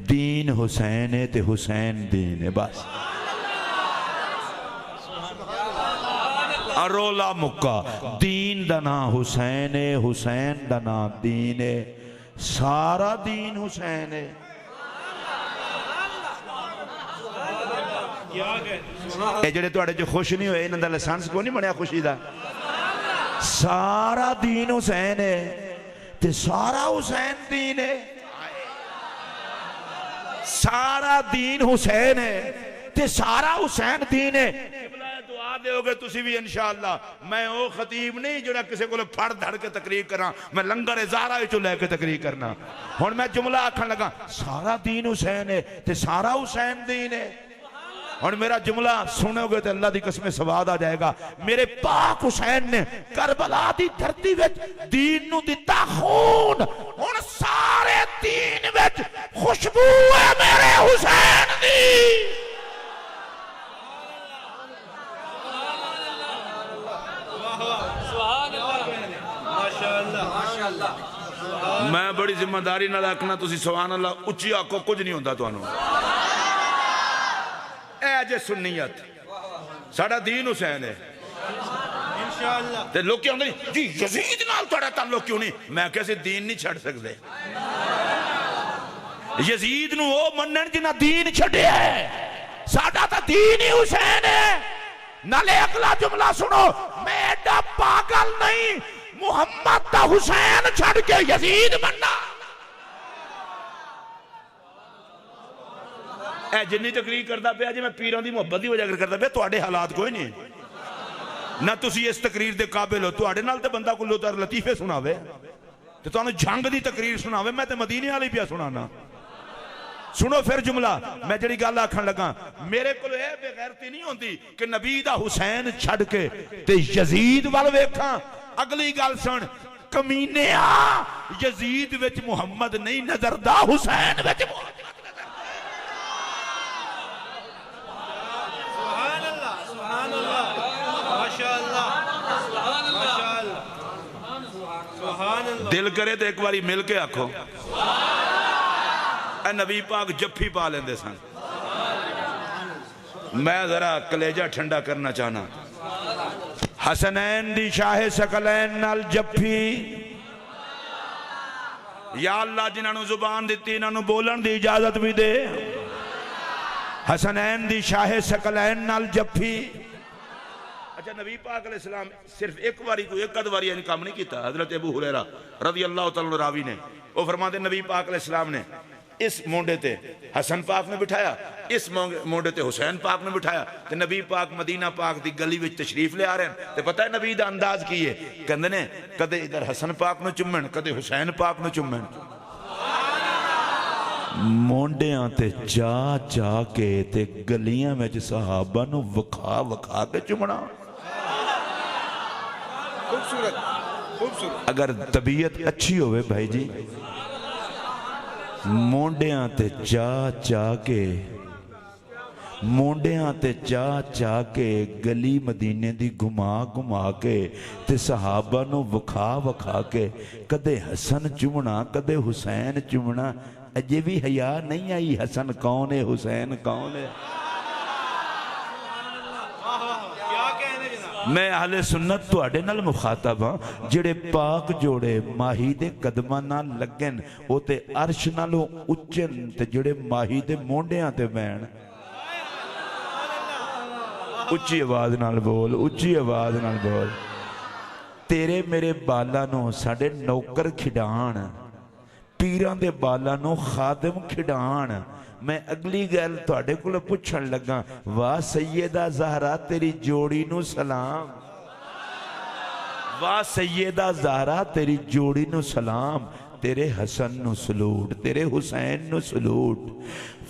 دین حسین ہے تے حسین دین ہے. بس ارولا مکہ. دین دا نام حسین ہے، حسین دا نام دین ہے، سارا دین حسین ہے. اے جڑے تواڈے جو خوش نہیں ہوئے انہاں دا لائسنس کو نہیں بنیا خوشی دا. سارا دین حسین ہے تے سارا حسین دین ہے. سارا دین حسین ہے تے سارا حسین دین ہے. دعا دے ہوگے تسی بھی انشاءاللہ. میں او خطیب نہیں جڑا کسے کو پھڑ دھڑ کے تقریر کرنا، میں لنگر ازارہ وچوں لے کے تقریر کرنا. ہن میں جملہ آکھن لگا سارا دین حسین ہے تے سارا حسین دین ہے. اور میرا جملہ سنو گے تو اللہ دی قسم سواد آ جائے گا. میرے پاک حسین نے کربلا دی دھرتی وچ دین نو دتا خون. ہن سارے دین وچ خوشبو ہے میرے حسین دی. میں بڑی ذمہ داری نہ رکھنا، تسی سبحان اللہ اچھی آکو کچھ نہیں ہوندہ تو انہوں. اے جے سنیت ساڑا دین حسین ہے. تے لوگ کیا ہوندے جی یزید نال توڑا تعلق کیوں نہیں؟ میں کیسے دین نہیں چھڑ سکتے. یزید نو او منن جنہ دین چھڑے ہے. ساڑا تا دین ہی حسین ہے. نالے اگلا جملہ سنو، میں ایڈا پاگل نہیں محمد تا حسین چھڑ کے یزید بننا. اے جنی تقریر کرتا پیا جی میں پیران دی محبت دی وجہ کرتا پیا، تو آڑے حالات کوئی نہیں نہ تسی اس تقریر دے قابل ہو. تو آڑے نال تے بندہ کو لوتر لطیفے سناوے تو انہوں جھنگ دی تقریر سناوے. میں تے مدینے والی پیا سنانا. سنو پھر جملہ میں جڑی گل آکھن لگا. میرے کو اے بے غیرتی نہیں ہوندی کہ نبی دا حسین چھڑ کے تے یزید وال ویکھاں. اگلی گل سن کمینیا، یزید وچ محمد نہیں نظر دا حسین وچ محمد. دل کرے تو ایک باری مل کے آکھو اے نبی پاک جفی پا لیندے سن. میں ذرا کلیجہ ٹھنڈا کرنا چاہنا. حسنین دی شاہ سکلین نال جفی. یا اللہ جنہاں نو زبان دیتی انہاں نو بولن دی اجازت بھی دے. حسنین دی شاہ سکلین نال جفی. اچھا نبی پاک علیہ السلام صرف ایک باری کو ایک قد باری کام نہیں کیتا. حضرت ابو ہریرہ رضی اللہ تعالیٰ راوی نے وہ فرماتے نبی پاک علیہ السلام نے اس مونڈے تے حسن پاک نے بٹھایا، اس مونڈے تے حسین پاک نے بٹھایا. تے نبی پاک مدینہ پاک دی گلی وچ تشریف لے آ رہے ہیں. تے پتہ ہے نبی دا انداز کی ہے، کہندے نے کدے ادھر حسن پاک نو چمن کدے حسین پاک نو چمن. مونڈیاں تے جا جا کے تے گلیاں میں صحابہ نو وکھا وکھا کے چمنا. اگر طبیعت اچھی ہوئے بھائی جی مونڈیاں تے جا جا کے مونڈیاں تے جا جا کے گلی مدینے دی گھما گھما کے تے صحابہ نو وکھا وکھا کے کدے حسن چمنا کدے حسین چمنا. اجے بھی حیا نہیں آئی حسن کون ہے حسین کون ہے. میں اہل سنت تو اڈے نال مخاطب ہاں جڑے پاک جوڑے ماہی دے قدمہ نہ لگن او تے عرش نالوں اچن تے جڑے ماہی دے مونڈیاں تے بین. اچھی آواز نال بول، اچھی آواز نال بول. تیرے میرے بالا نو ساڑے نوکر کھڈان پیراں دے بالاں نو خادم کھڈان۔ میں اگلی گل تواڈے کول پوچھن لگا، واہ سیدہ زہرا تیری جوڑی نو سلام، واہ سیدہ زہرا تیری جوڑی نو سلام، تیرے حسن نو سلوٹ، تیرے حسین نو سلوٹ۔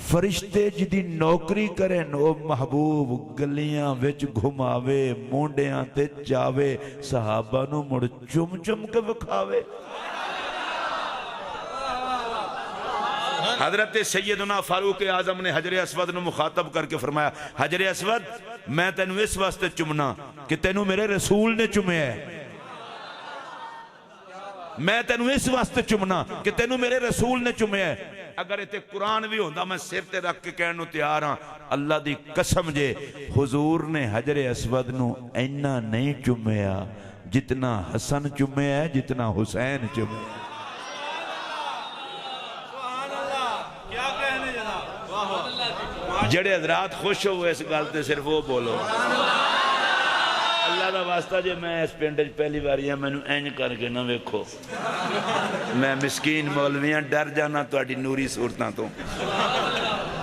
فرشتے جدی نوکری کرن او محبوب گلیاں وچ گھماوے، مونڈیاں تے جاوے، صحابہ نو مڑ چم چم کے وکھاوے۔ حضرت سیدنا فاروق اعظم نے حجر اسود نو مخاطب کر کے فرمایا، حجر اسود میں تینوں اس واسطے چمنا کہ تینوں میرے رسول نے چمے ہے، میں تینوں اس واسطے چمنا کہ تینوں میرے رسول نے چمے ہے۔ اگر اتے قرآن بھی ہوندہ میں سر تے رکھ کے کہنے تیار ہاں، اللہ دی قسم جے حضور نے حجر اسود نو اینا نہیں چمیا جتنا حسن چمے ہے، جتنا حسین چمے ہے۔ جڑے حضرات خوش ہوئے اس گالتے صرف وہ بولو اللہ دا واسطہ جے میں اس پینڈج پہلی باری ہے، میں نو اینج کر کے نہ ویکھو، میں مسکین مولویاں ڈر جانا تو اڈی نوری صورتاں تو،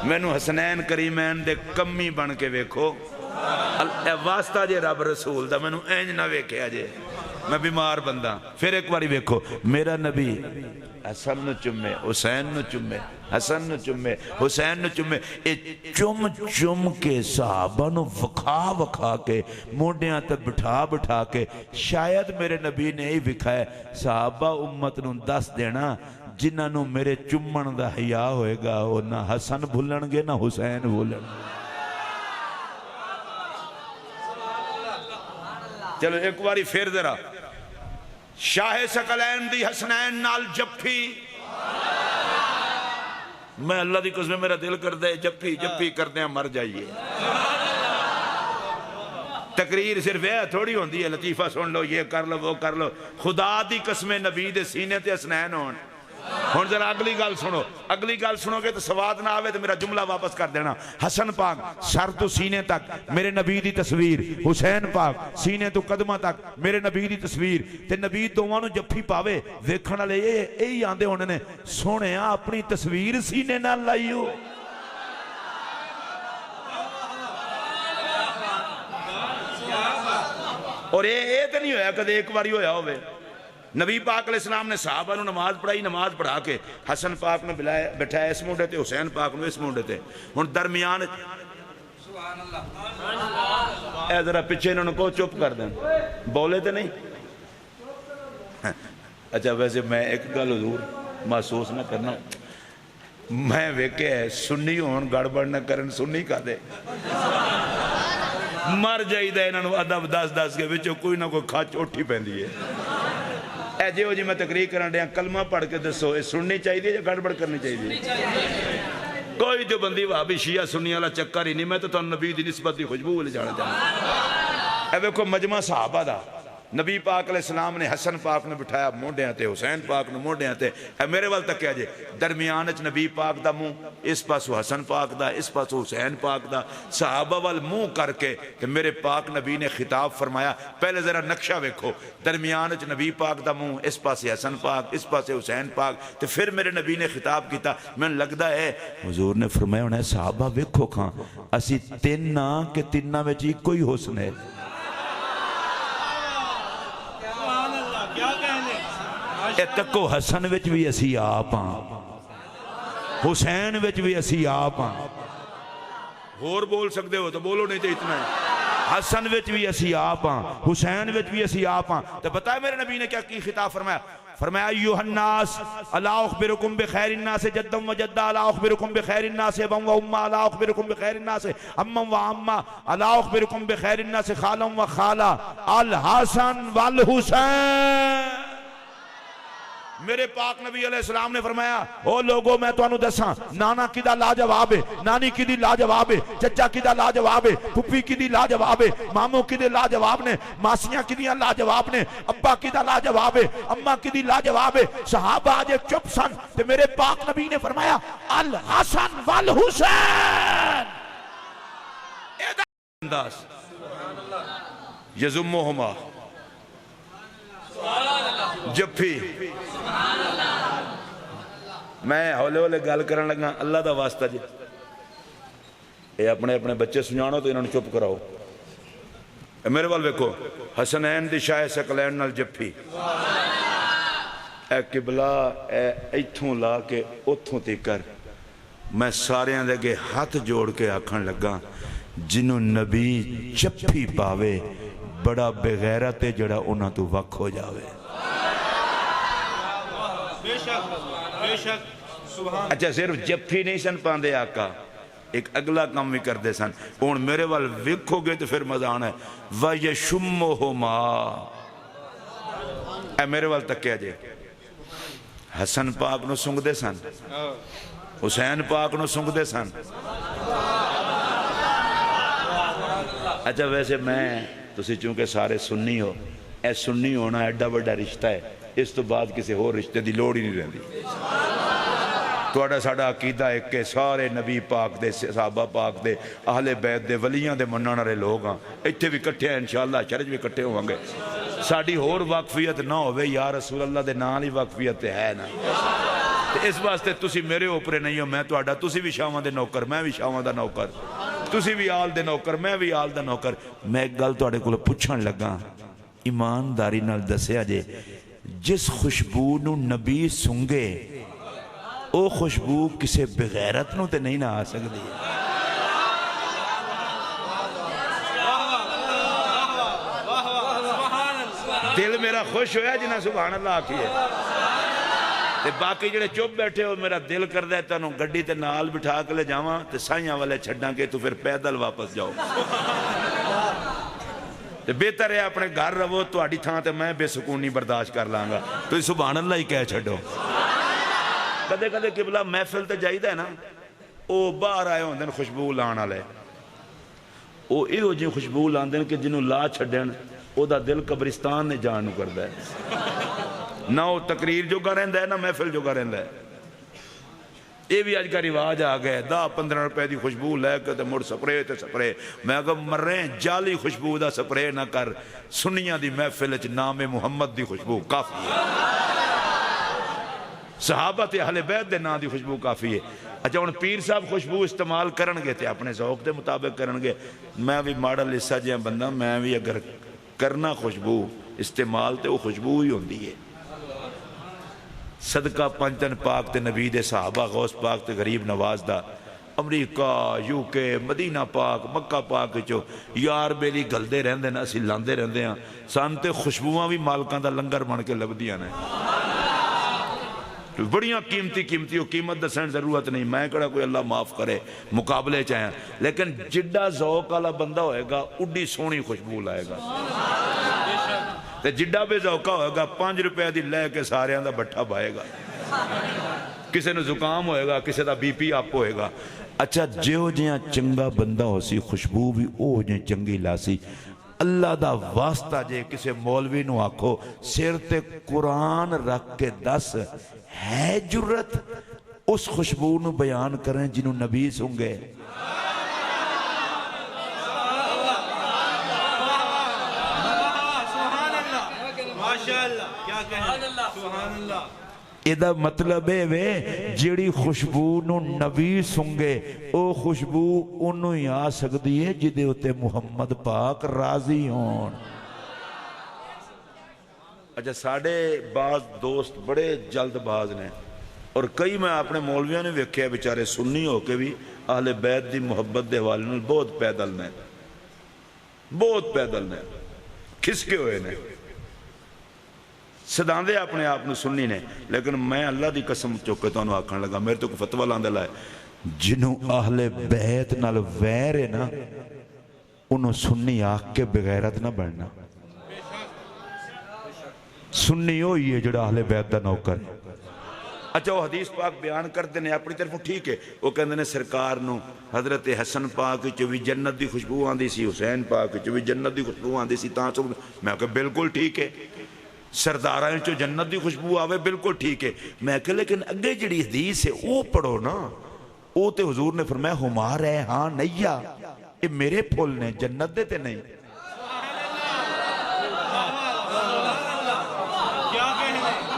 میں نو حسنین کریمین دے کمی بن کے ویکھو، واسطہ جے رب رسول دا میں نو اینج نہ ویکھے جے، میں بیمار بندہ۔ پھر ایک باری ویکھو، میرا نبی حسن نو چمے، حسین نو چمے، حسن نو چمے، حسین نو چمے، اے چم چم کے صحابہ نو وکھا وکھا کے موڈیاں تے بٹھا بٹھا کے، شاید میرے نبی نے ہی وکھائے صحابہ امت نو دس دینا جنہاں نو میرے چمن دا حیا ہوئے گا وہ نہ حسن بھولن گے نہ حسین بھولن گے۔ چلو ایک باری پھر ذرا، شاہ ثقلین دی حسنین نال جپھی، میں اللہ دی قسم میرا دل کر دے جپھی جپھی کردے ہیں مر جائیے۔ تقریر صرف ہے تھوڑی ہوندی ہے لطیفہ سن لو یہ کر لو وہ کر لو، خدا دی قسم نبی دے سینے تے حسنین ہون۔ ہون ذرا اگلی گل سنو، اگلی گل سنو گے تو سواد نہ آوے تو میرا جملہ واپس کر دینا۔ حسن پاک سر تو سینے تک میرے نبی دی تصویر، حسین پاک سینے تو قدمہ تک میرے نبی دی تصویر، تے نبی دوانو جپھی پاوے ویکھن والے یہی آندے ہونے نے، سونے اپنی تصویر سینے نہ لائیو۔ اور یہ تو نہیں ہویا کدے ایک باری ہویا ہوئے، نبی پاک علیہ السلام نے صحابہ نو نماز پڑھائی، نماز پڑھا کے حسن پاک نے بٹھایا اس مونڈے تے، حسین پاک نے اس مونڈے تے، ہن درمیان اے ذرا پچھے انہوں نے کو چپ کر دیں بولے تے نہیں۔ اچھا ویسے میں ایک گل حضور محسوس نہ کرنا، میں ویکے سنی ہون گڑبڑ نہ کرن، سنی کا دے مر جائی دے انہوں ادب دس دس کے بچوں کوئی نہ کوئی کھچ اٹھی پہندی ہے۔ اے جی ہو جی میں تقریر کرن دیا کلمہ پڑھ کے دسو اے سننی چاہیے یا گڑبڑ کرنی چاہیے؟ کوئی جو بندی وہابی شیعہ سنی والا چکر ہی نہیں، میں تو نبی دی نسبت دی خوشبو لے جانا چاہتا۔ اے ویکھو مجمع صحابہ دا، نبی پاک علیہ السلام نے حسن پاک نے بٹھایا موڈیاں تے، حسین پاک نے موڈیاں تے، اے میرے وال تک کیا جے درمیانچ نبی پاک دا منہ، اس پاسو حسن پاک دا، اس پاسو حسین پاک دا، صحابہ وال منہ کر کے کہ میرے پاک نبی نے خطاب فرمایا۔ پہلے ذرا نقشہ ویکھو، درمیانچ نبی پاک دا منہ، اس پاسے حسن پاک، اس پاسے حسین پاک، تے پھر میرے نبی نے خطاب کیتا۔ میں لگدا ہے حضور نے فرمایا ہونا ہے صحابہ ویکھو کھاں اسی تیننا کہ تیننا وچ کوئی حسن ہے۔ اے تکو حسن وچ بھی اسی آپ ہاں، حسین وچ بھی اسی آپ ہاں، اور بول سکتے ہو تو بولو نہیں تو اتنا ہے۔ حسن وچ بھی اسی آپ ہاں، حسین وچ بھی اسی آپ ہاں۔ تو بتائے میرے نبی نے کیا کی خطاب فرمایا؟ فرمایا ایوہ الناس الا اخبرکم بخیر الناس جدم و جدہ، الا اخبرکم بخیر الناس ابا و امہ، الا اخبرکم بخیر الناس اما و امہ، الا اخبرکم بخیر الناس خالا و خالہ، الحسن والحسین۔ میرے پاک نبی علیہ السلام نے فرمایا او لوگوں میں تو انو دساں نانا کدہ لاجواب ہے، نانی کدی لاجواب ہے، چچا کدہ لاجواب ہے، پھپھی کدی لاجواب ہے، ماموں کدی لاجواب نے، ماسیاں کدیاں لاجواب نے، ابا کدہ لاجواب ہے، اماں کدی لاجواب ہے۔ صحابہ آجے چپ سن تے میرے پاک نبی نے فرمایا الحسن والحسین۔ انداز یزمہما جپھی میں ہولے ہولے گل کرن لگا اللہ دا واسطہ جی اے اپنے اپنے بچے سنجھاؤ تو انہوں نے چپ کراؤ میرے وال ویکھو حسنین دی شاہ ثقلین نال جفی اے قبلہ اے ایتھوں لا کے اتھوں تکر میں سارے دے کے ہاتھ جوڑ کے آکھن لگا جنہوں نبی جفی پاوے بڑا بغیرت جڑا انہاں تو وقت ہو جاوے بے شک سبحان اچھا صرف جفی نہیں سن پاندے آقا ایک اگلا کام بھی کر دے سن اور میرے وال وکھو گے تو پھر مزہ آنا ہے وَيَشُمُّهُمَا اے میرے وال تک کیا جے حسن پاک نو سنگ دے سن حسین پاک نو سنگ دے سن اچھا ویسے میں تسی چونکہ سارے سنی ہو اے سنی ہونا ایڈا بڑا رشتہ ہے اس تو بعد کسی اور رشتے دی لوڑ ہی نہیں رہندی توڑا ساڑا عقیدہ ایک کہ سارے نبی پاک دے صحابہ پاک دے اہل بیت دے ولیاں دے منن والے لوگ ہاں ایتھے بھی کٹھے ہیں انشاءاللہ چرچ بھی کٹھے ہوں گے ساڑی اور واقفیت نہ ہوئے یا رسول اللہ دے نال ہی واقفیت ہے نا اس واسطے تسی میرے اوپرے نہیں ہو میں توڑا تسی بھی شاواں دے نوکر میں بھی شاواں دا نوکر تسی بھی آل دے نوکر میں بھی آل دا نوکر میں ایک گل توڑے کو پوچھن لگا ایمانداری نال دسیا جے جس خوشبو نو نبی سنگے او خوشبو کسے بغیرت نو تے نہیں نہ آ سکتی دل میرا خوش ہویا جنہاں سبحان اللہ آکھی ہے تے باقی جڑے چپ بیٹھے ہو میرا دل کر دے تنوں گڈی تے نال بٹھا کے لے جاواں تے سائیاں والے چھڑاں کے تو پھر پیدل واپس جاؤ تے بہتر ہے اپنے گھر رہو تو آڑی تھاں تے میں بے سکونی برداشت کر لانگا تو سبحان اللہ ہی کہہ چھڑو کدے کدے قبلہ محفل تے جائی دا ہے نا او باہر آئے ہوندے خوشبو لانا لے او ایو جی خوشبو لاندے کہ جنہوں لا چھڑن او دا دل قبرستان نے جانو کر ہے نہ او تقریر جو گا رہندہ ہے نہ محفل جو گا رہندہ ہے یہ بھی آج کا رواج آ گئے 10-15 روپے دی خوشبو لے کے تے مڑ سپرے تے سپرے میں اگر مر رہے ہیں جالی خوشبو دا سپرے نہ کر سنیاں دی محفل اچ نام محمد دی خوشبو کافی ہے صحابہ تے اہل بیت دے نام دی خوشبو کافی ہے اچھا ان پیر صاحب خوشبو استعمال کرن گے تے اپنے ذوق دے مطابق کرن گے میں بھی ماڈل حصہ جہاں بندہ میں بھی اگر کرنا خوشبو استعمال تے وہ خوشبو ہی ہوندی ہے صدقہ پنجتن پاک تے نبی دے صحابہ غوث پاک تے غریب نواز دا امریکہ یوکے مدینہ پاک مکہ پاک چو یار بیلی گلدے رہندے نا اسی لاندے رہندے ہیں سانتے خوشبوہاں بھی مالکان دا لنگر بن کے لگ دیا نا بڑیاں قیمتی قیمت دسن ضرورت نہیں میں کڑا کوئی اللہ معاف کرے مقابلے چاہیں لیکن جڈا ذوق والا بندہ ہوئے گا اڈی سونی خوشبو لائے گا تے جڈا بے ذوقہ ہوئے گا 5 روپے دی لے کے سارے اندہ بٹھا بھائے گا کسے نے زکام ہوئے گا کسے دا بی پی آپ ہوئے گا اچھا جو جہاں چنگا بندہ ہو سی خوشبو بھی او جہاں چنگی لاسی اللہ دا واسطہ جے کسے مولوی نو آکھو سر تے قرآن رکھ کے 10 ہے جرت اس خوشبو نو بیان کریں جنہوں نبی سنگے ایدہ مطلب ہے وے جیڑی خوشبو نو نبی سنگے او خوشبو انہوں ہی آ سکتی ہے جدے ہوتے محمد پاک راضی ہون اچھا ساڑھے بعض دوست بڑے جلد باز نے اور کئی میں اپنے مولویوں نے ویکھے ہیں بیچارے سنی ہو کے بھی اہل بیت دی محبت دے حوالے نے بہت پیدل نے کھس کے ہوئے نے صدان دے اپنے آپ نے سننی نے لیکن میں اللہ دی قسم چوکے تو انہوں آکھن لگا میرے تو کو فتوہ لاندے لائے جنہوں اہل بیت نال ویر ہے نا انہوں سننی آکھ کے بغیرت نہ بڑھنا سننی ہوئی ہے جڑا اہل بیت دا نوکر اچھا وہ حدیث پاک بیان کر دینے اپنی طرف ٹھیک ہے وہ کہندے نے سرکار نو حضرت حسن پاک چوی جنت دی خوشبو آندی سی حسین پاک چوی جنت دی خوشبو آندی سی میں کہا بالکل ٹھیک ہے سردارائیں چو جنت دی خوشبو آوے بالکل ٹھیک ہے میں کہا لیکن اگے جڑی حدیث ہے وہ پڑھو نا وہ تے حضور نے فرمایا ہمار ہے ہاں نیا یہ میرے پھول نے جنت دے تے نہیں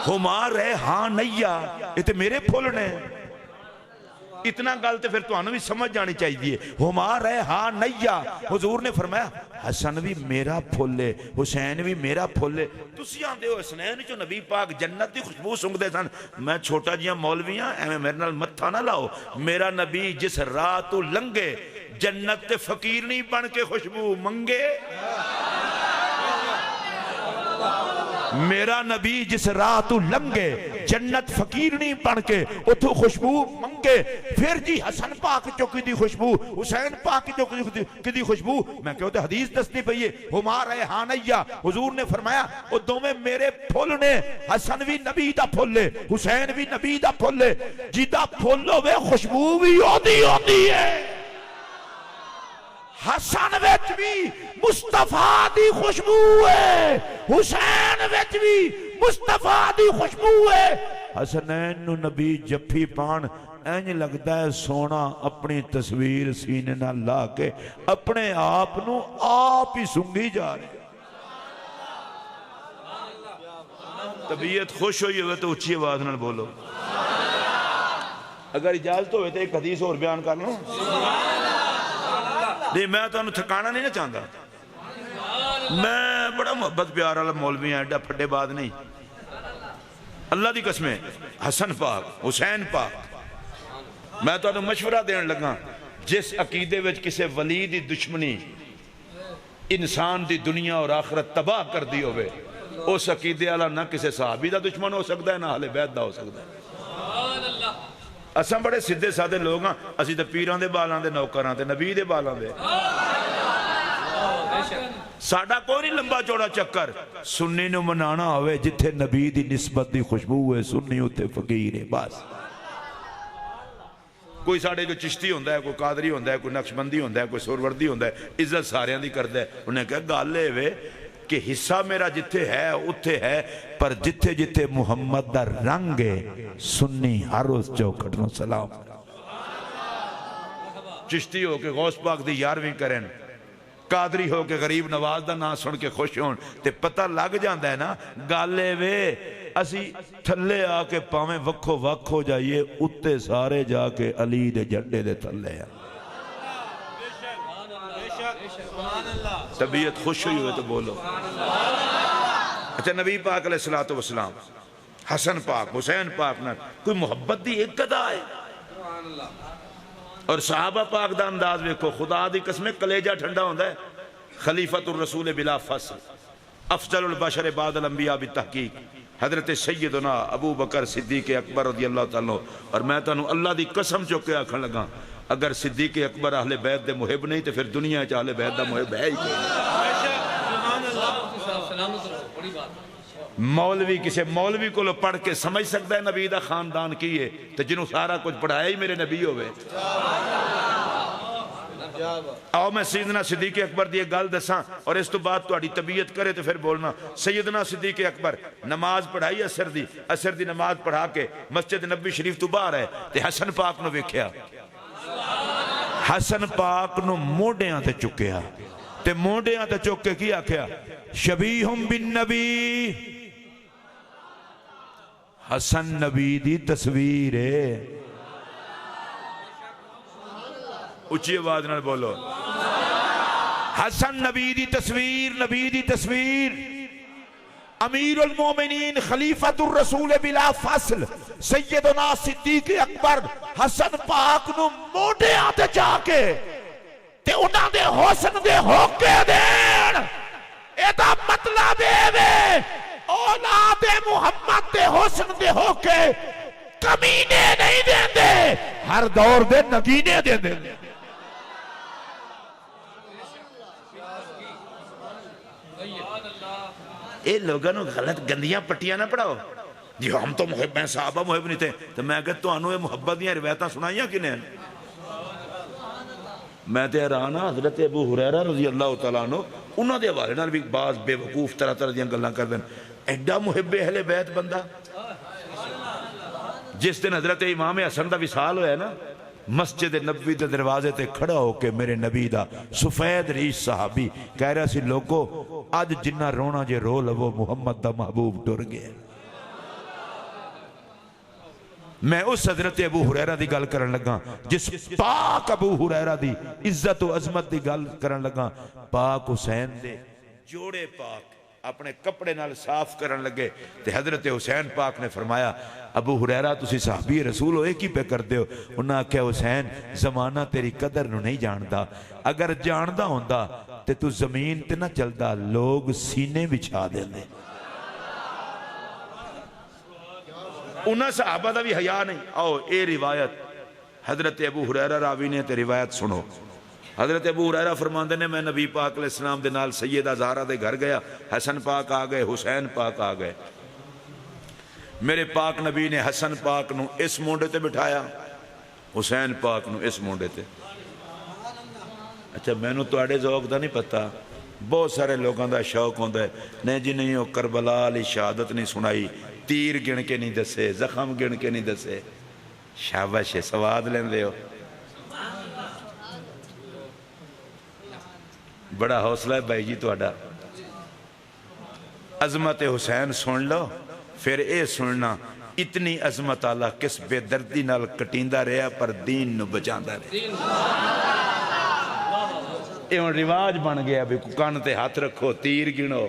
ہمار ہے ہاں نیا یہ تو میرے پھول نے. اتنا گل تے پھر تمہیں بھی سمجھ جانی چاہیے. ہما ریحانیہ حضور نے فرمایا حسن بھی میرا پھول ہے, حسین بھی میرا پھول ہے. تسی آندے ہو حسنین جو نبی پاک جنت دی خوشبو سونگدے سن. میں چھوٹا جیاں مولوی ہاں, ایویں میرے نال متھا نہ لاؤ. میرا نبی جس راہ تو لنگے جنت تے فقیر نہیں بن کے خوشبو منگے. میرا نبی جس راہ تو لنگے جنت فقیر نہیں بن کے اتھو خوشبو منگے. پھر جی حسن پاک چوکی دی خوشبو, حسین پاک چوکی دی خوشبو. میں کہو تے حدیث دستی پئی ہے ہما ریحانیہ. حضور نے فرمایا او دوویں میرے پھول نے. حسن بھی نبی دا پھول ہے, حسین بھی نبی دا پھول ہے. جیدا پھول ہوے خوشبو بھی ہوندی ہے. حسن وچ بھی مصطفیٰ دی خوشبو ہے, حسین وچ بھی مصطفیٰ دی خوشبو ہے. حسنین نو نبی جفی پان اینج لگتا ہے سونا اپنی تصویر سینے نہ لا کے اپنے آپ نو آپ ہی سنگی جا رہے. طبیعت خوش ہوئی ہوئے تو اچھی آواز نہ بولو. اگر اجازت ہوئے تو ایک حدیث اور بیان کر لوں. نہیں میں تو انہوں تھکانا نہیں نہ چاہتا. میں بڑا محبت پیار والا مولوی ہیں, ایڈا پھڈے بعد نہیں. اللہ دی قسمیں حسن پاک حسین پاک میں تو انہوں مشورہ دین لگا. جس عقیدے وچ کسے ولی دی دشمنی انسان دی دنیا اور آخرت تباہ کر دی ہوئے, اس عقیدے والا نہ کسے صحابی دا دشمن ہو سکتا ہے نہ اہل بیت دا ہو سکتا ہے. اساں بڑے سدھے سادے لوگ ہاں. اسی تے پیران دے بالاں دے نوکراں تے نبی دے بالاں دے. ساڈا کوئی نہیں لمبا چوڑا چکر. سنی نو منانا ہوئے جتھے نبی دی نسبت دی خوشبو ہے, سنی ہوتے فقیر ہے بس. کوئی ساڑھے جو چشتی ہوندہ ہے, کوئی قادری ہوندہ ہے, کوئی نقشبندی ہوندہ ہے, کوئی سوروردی ہوندہ ہے, عزت ساریاں دی کردہ ہے. انہیں کہا گالے ہوئے کہ حصہ میرا جتھے ہے اتھے ہے, پر جتھے جتھے محمد دا رنگ ہے سنی ہر اس چوکھٹ نو سلام. چشتی ہو کے غوث پاک دی یارویں کریں, قادری ہو کے غریب نواز دا نام سن کے خوش ہون, تے پتہ لگ جاندہ ہے نا. گالے وے اسی تھلے آ کے پاویں وکھو وکھ ہو جائیے, اتے سارے جا کے علی دے جھنڈے دے تھلے ہیں. طبیعت خوش ہوئی ہوئے تو بولو. اچھا نبی پاک علیہ السلام حسن پاک حسین پاک نہ کوئی محبت دی ایک قدا ہے. اور صحابہ پاک دا انداز دیکھو, خدا دی قسمیں کلیجہ ٹھنڈا ہوندہ ہے. خلیفۃ الرسول بلا فصل, افضل البشر بعد الانبیاء بالتحقیق حضرت سیدنا ابو بکر صدیق اکبر رضی اللہ تعالیٰ. اور میں تانوں اللہ دی قسم چوکے آکھن لگا, اگر صدیق اکبر اہل بیت دے محب نہیں تو پھر دنیا چاہ اہل بیت دا محب ہے ہی کوئی. مولوی کسے مولوی کو لو پڑھ کے سمجھ سکتا ہے نبی دا خاندان کی ہے, تو جنہوں سارا کچھ پڑھایا ہی میرے نبی ہوئے. آؤ میں سیدنا صدیق اکبر دی ایک گل دساں, اور اس تو بعد تو آڑی طبیعت کرے تو پھر بولنا. سیدنا صدیق اکبر نماز پڑھائی اثر دی نماز پڑھا کے مسجد نبی شریف تو باہر ہے, تے حسن پاک نو ویکھیا. حسن پاک نو موڑیاں تے چکیا, تے موڑیاں تے چک کے کیا کیا شبیہم بن نبی. حسن نبی دی تصویر ہے. اچھی آواز نہ بولو. حسن نبی دی تصویر, نبی دی تصویر. امیر المومنین خلیفۃ الرسول بلا فصل سیدنا صدیق اکبر حسن پاک نو موڑے آتے جا کے تے انہاں دے حسن دے ہوکے دین. ایدہ مطلب ہے اولاد محمد دے حسن دے ہوکے کمینے نہیں دیں دے, ہر دور دے نگینے دیں دے. اے لوگوں نے غلط گندیاں پٹیاں نہ پڑھاؤ جی ہم تو محب ہیں, صحابہ محب نہیں تھے. تو میں کہتا تو انہوں نے محبت دیاں روایتاں سنائیاں کنے ہیں. میں تے حیران ہاں, حضرت ابو ہریرہ رضی اللہ تعالیٰ عنہ انہوں دے حوالے نال بھی بعض بے وقوف طرح طرح دیاں گلاں کر دیں. ایڈا محب اہل بیت بندہ. جس دن حضرت امام حسن دا وصال ہویا ہے نا, مسجد نبوی دے دروازے تے کھڑا ہو کے میرے نبی دا سفید ریش صحابی کہہ رہا سی, لوگو آج جنہ رونا جے رو لو محمد دا محبوب ٹر گئے. میں اس حضرت ابو ہریرہ دی گل کرن لگا جس پاک ابو ہریرہ دی عزت و عظمت دی گل کرن لگا. پاک حسین دے جوڑے پاک اپنے کپڑے نال صاف کرن لگے تے حضرت حسین پاک نے فرمایا ابو ہریرہ تسی صحابی رسول ہوئے کی پہ کر دیو؟ انہاں آکھیا حسین زمانہ تیری قدر نو نہیں جاندا، اگر جاندا ہوندا تے تو زمین تے نہ چلدا، لوگ سینے بچھا دیندے. انہاں صحابہ دا بھی حیا نہیں. آؤ اے روایت حضرت ابو ہریرہ راوی نے تے روایت سنو. حضرت ابو ہریرہ فرماندے نے میں نبی پاک علیہ السلام دے نال سیدہ زہرا دے گھر گیا. حسن پاک آ گئے، حسین پاک آ گئے. میرے پاک نبی نے حسن پاک نو اس مونڈے تے بٹھایا، حسین پاک نو اس مونڈے تے. اچھا میں نو تواڈے ذوق دا نہیں پتا، بہت سارے لوگاں دا شوق ہوندا ہے نہیں جی نہیں وہ کربلا علی شہادت نہیں سنائی، تیر گن کے نہیں دسے، زخم گن کے نہیں دسے. شاباش سواد لیندے ہو، بڑا حوصلہ ہے بھائی جی تواڈا. عظمت حسین سن لو پھر اے سننا اتنی عظمت اللہ کس بے دردی نال کٹیندا رہا پر دین نو بچاندا رہا. اے ہن رواج بن گیا بھی کان تے ہاتھ رکھو، تیر گنو،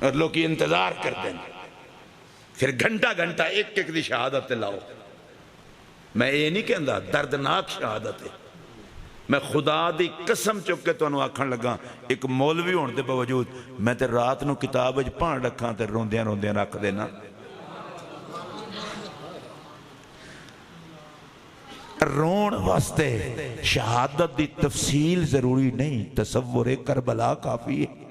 اور لوگ انتظار کرتے ہیں پھر گھنٹہ گھنٹہ ایک ایک دی شہادت لاؤ. میں یہ نہیں کہندا دردناک شہادت ہے، میں خدا دی قسم چک کے تو انہوں آکھن لگا ایک مولوی ہونے دے باوجود میں تے رات نو کتاب اج پان رکھاں تے روندیاں روندیاں رکھ دینا. رون واسطے شہادت دی تفصیل ضروری نہیں، تصور کربلا کافی ہے.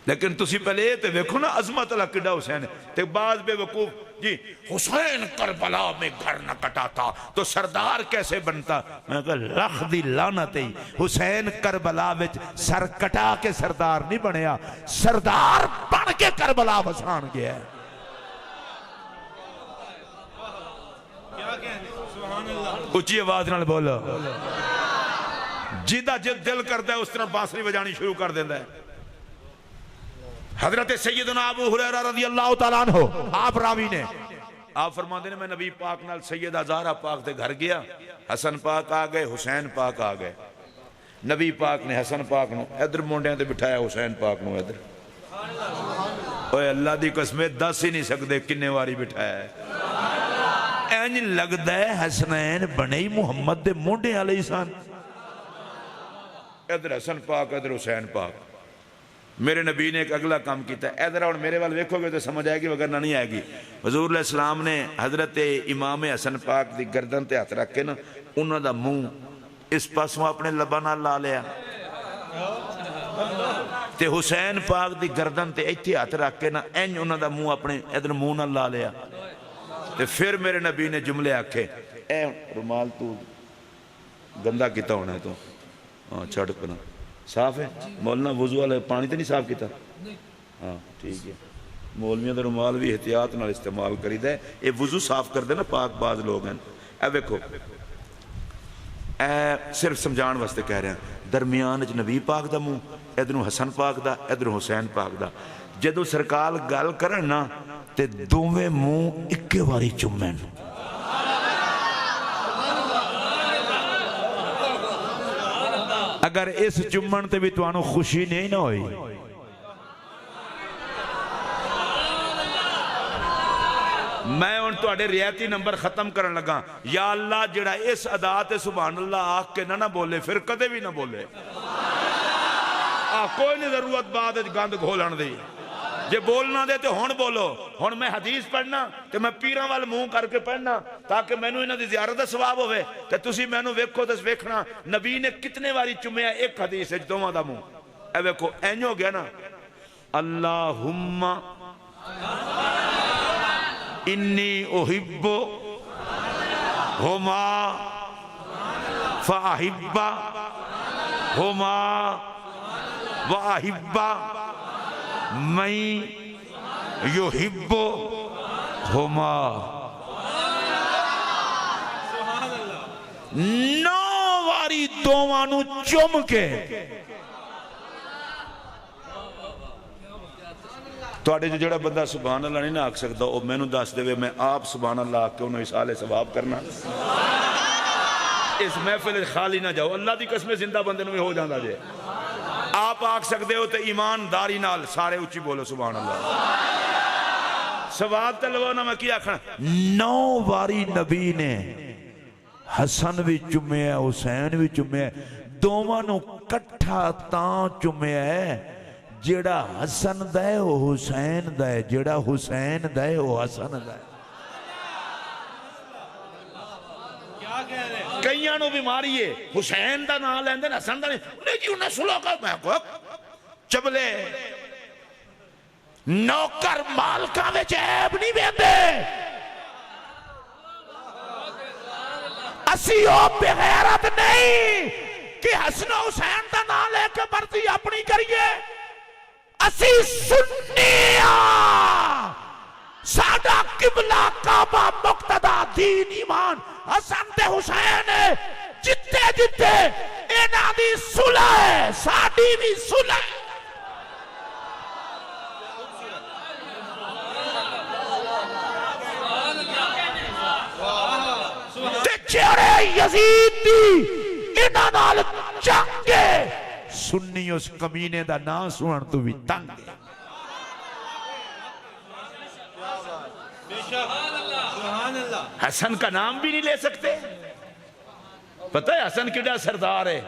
لیکن تسی پہلے یہ تے دیکھو نا عظمت اللہ کڈا حسین تے بعض بے وقوف جی حسین کربلا میں گھر نہ کٹاتا تو سردار کیسے بنتا. میں کہا لخ دی لعنت ہی، حسین کربلا وچ سر کٹا کے سردار نہیں بنیا، سردار بن کے کربلا وسان گیا ہے. اچھی آواز نال بولو. جیدہ جد دل کرتا ہے اس طرح بانسری بجانی شروع کر دیندہ ہے. حضرت سیدنا ابو ہریرہ رضی اللہ تعالیٰ عنہ آپ راوی نے آپ فرماندے نے میں نبی پاک نال سیدہ زہرا پاک دے گھر گیا. حسن پاک آ گئے، حسین پاک آ گئے. نبی پاک نے حسن پاک نو ادھر مونڈیاں تے بٹھایا، حسین پاک نو ادھر. اوہ اللہ دی قسمیں دس ہی نہیں سکتے کنے واری بٹھایا ہے. اینج لگدا ہے حسنین بنے محمد دے مونڈے علیہ سان. ادھر حسن پاک ادھر حسین پاک. میرے نبی نے ایک اگلا کام کیتا ہے، ادھر اور میرے وال ویکھو گے تو سمجھ آئے گی وگرنہ نہیں آئے گی. حضور علیہ السلام نے حضرت امام حسن پاک دی گردن تے ہاتھ رکھ کے نا انہوں دا منہ اس پاسوں اپنے لبانہ لا لیا تے حسین پاک دی گردن تے ایتھے ہاتھ رکھ کے نا اینج انہوں دا منہ اپنے ادھر منہ نہ لا لیا. تے پھر میرے نبی نے جملے آکھے اے رومال تو گندہ کیتا ہونا ہے تو چھڑ پنا صاف ہے. مولانا وضو والے پانی تے نہیں صاف کیتا؟ ہاں ٹھیک ہے. مولویوں دا رومال بھی احتیاط نال استعمال کریدا ہے. اے وضو صاف کر دے نا پاک باز لوگ ہیں. اے ویکھو اے صرف سمجھان واسطے کہہ رہے ہیں درمیان وچ نبی پاک دا منہ، ادھروں حسن پاک دا، ادھروں حسین پاک دا. جدوں سرکار گل کرن نا تے دوویں منہ اکے واری چومن. اگر اس چمن تے بھی توانو خوشی نہیں نہ ہوئی میں ان تو اڈے ریاتی نمبر ختم کرن لگا. یا اللہ جڑا اس ادا تے سبحان اللہ آکھ کے نہ بولے پھر کدے بھی نہ بولے. کوئی نہیں ضرورت بعد گند گھولن دی. جے بولنا دے تو ہون بولو. ہون میں حدیث پڑھنا تو میں پیران وال منہ کر کے پڑھنا تاکہ میں نو انہاں دی زیارت دا ثواب ہوئے. تے تسی میں نو ویکھو تے ویکھنا نبی نے کتنے واری چمیا ایک حدیث ہے دوواں دا منہ. اے ویکھو اینج ہو گیا نا اللہم انی احب ہما فاحب ہما واحب میں یحب ہما. 9 واری دوانو چم کے ਤੁਹਾਡੇ ਜੋ ਜਿਹੜਾ ਬੰਦਾ ਸੁਭਾਨ ਅੱਲਾਹ نہیں نہ آکھ سکتا وہ میں دس دے میں آپ سبحان اللہ آکھ کے انہوں اصال ثواب کرنا اس محفل خالی نہ جاؤ اللہ دی قسم زندہ بندے میں ہو جاندہ جے آپ آکھ سکتے ہو تو ایمانداری نال سارے اچھی بولو سبحان اللہ ثواب تلوانا میں کیا کھنا 9 واری نبی نے حسن بھی چمے ہے حسین بھی چمے ہے دومانوں کٹھا تاں چمے ہے جیڑا حسن دے وہ حسین دے جیڑا حسین دے وہ حسن دے کئیانوں بیماری ہے حسین دا نام لیندے حسن دا نہیں جی انہیں سلو کر میں کو چبلے نوکر مالکہ میں عیب نہیں بیندے اسی او بغیرت نہیں کہ حسن و حسین دا نام لے کے مرضی اپنی کریے اسی سنیاں ساڑھا قبلہ کعبہ مقتدہ دین ایمان حسن تے حسین جتے جتے اینا دی صلح ہے ساڑھی بھی صلح تے چیرے یزید دی اینا نال چنگے سنی اس کمینے دا نا سنن تو بھی تنگے حسن کا نام بھی نہیں لے سکتے پتہ ہے حسن کیڑا سردار ہے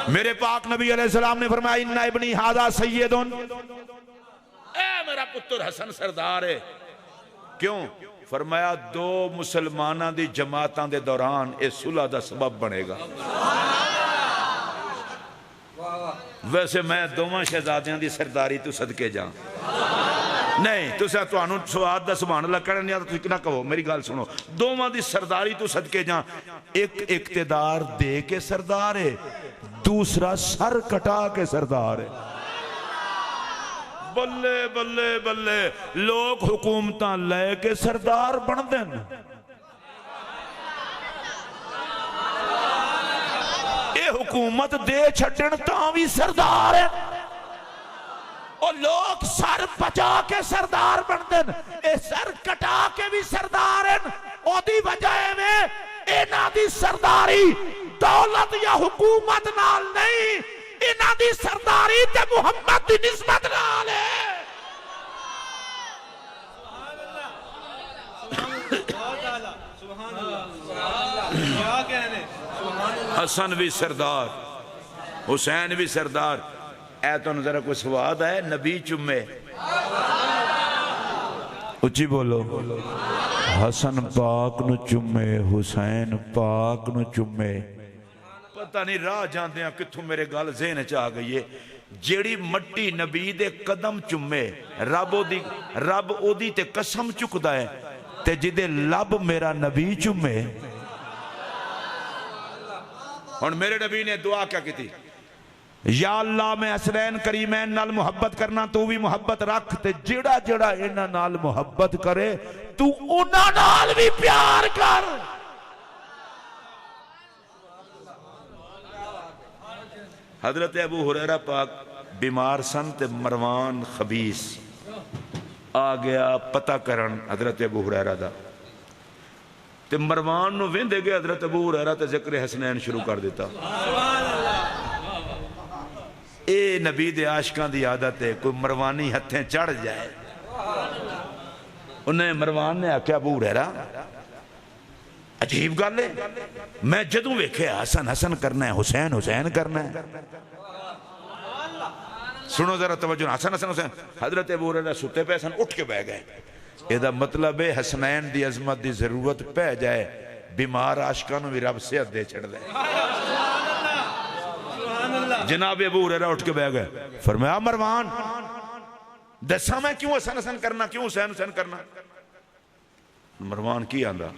میرے پاک نبی علیہ السلام نے فرمایا انہ ابنی ہادہ سیدن اے میرا پتر حسن سردار ہے کیوں فرمایا 2 مسلمانہ دی جماعتاں دے دوران اس صلح دا سبب بنے گا ویسے میں 2 شہزادیاں دی سرداری تو صدقے جاں نہیں تو سا تو انہوں سواد دا سبحان اللہ کرنے یا تو کنا کہو میری گال سنو 2 دی سرداری تو صدقے جاں ایک اقتدار دے کے سردار ہے دوسرا سر کٹا کے سردار ہے بلے بلے بلے لوگ حکومتاں لے کے سردار بن دیں اے حکومت دے چھٹن تاں بھی سردار ہے اور لوگ سر بچا کے سردار بن دیں اے سر کٹا کے بھی سردار ہیں او دی وجہ میں اینا دی سرداری دولت یا حکومت نال نہیں اینا دی سرداری تے محمد دی نسبت نال ہے حسن بھی سردار حسین بھی سردار اے تو نظر کوئی سواد ہے نبی چمے اچھی بولو حسن پاک نو چمے حسین پاک نو چمے پتہ نہیں راہ جاندے ہیں کتھوں میرے گال ذہن چاہ گئی ہے جیڑی مٹی نبی دے قدم چمے رب او دی تے قسم چکدا ہے تے جدے لب میرا نبی چمے اور میرے نبی نے دعا کیا کی تھی یا اللہ میں حسنین کریمین نال محبت کرنا تو بھی محبت رکھ تے جڑا جڑا انہاں نال محبت کرے تو انہاں نال بھی پیار کر حضرت ابو ہریرہ پاک بیمار سن تے مروان خبیث آ گیا پتہ کرن حضرت ابو ہریرہ دا تے مروان نو ویندے گئے حضرت ابو ہریرہ تے ذکر حسنین شروع کر دیتا اے نبی دے عاشقاں دی عادت ہے کوئی مروانی ہتھیں چڑھ جائے انہیں مروان نے آکھیا ابو ہریرہ عجیب گل ہے میں جدوں ویکھے حسن حسن کرنا ہے حسین حسین کرنا ہے سنو ذرا توجہ حسن حسن حسین حضرت ابو ہریرہ ستے پہ حسن اٹھ کے بہ گئے یہ مطلب ہے حسنین دی عظمت دی ضرورت پہ جائے بیمار عاشقانوں بھی رب صحت دے چھڑ دے جناب ابو ہریرہ اٹھ کے بہ گئے فرمایا مروان دسا میں کیوں حسن حسن کرنا کیوں حسین حسین کرنا مروان کی آندہ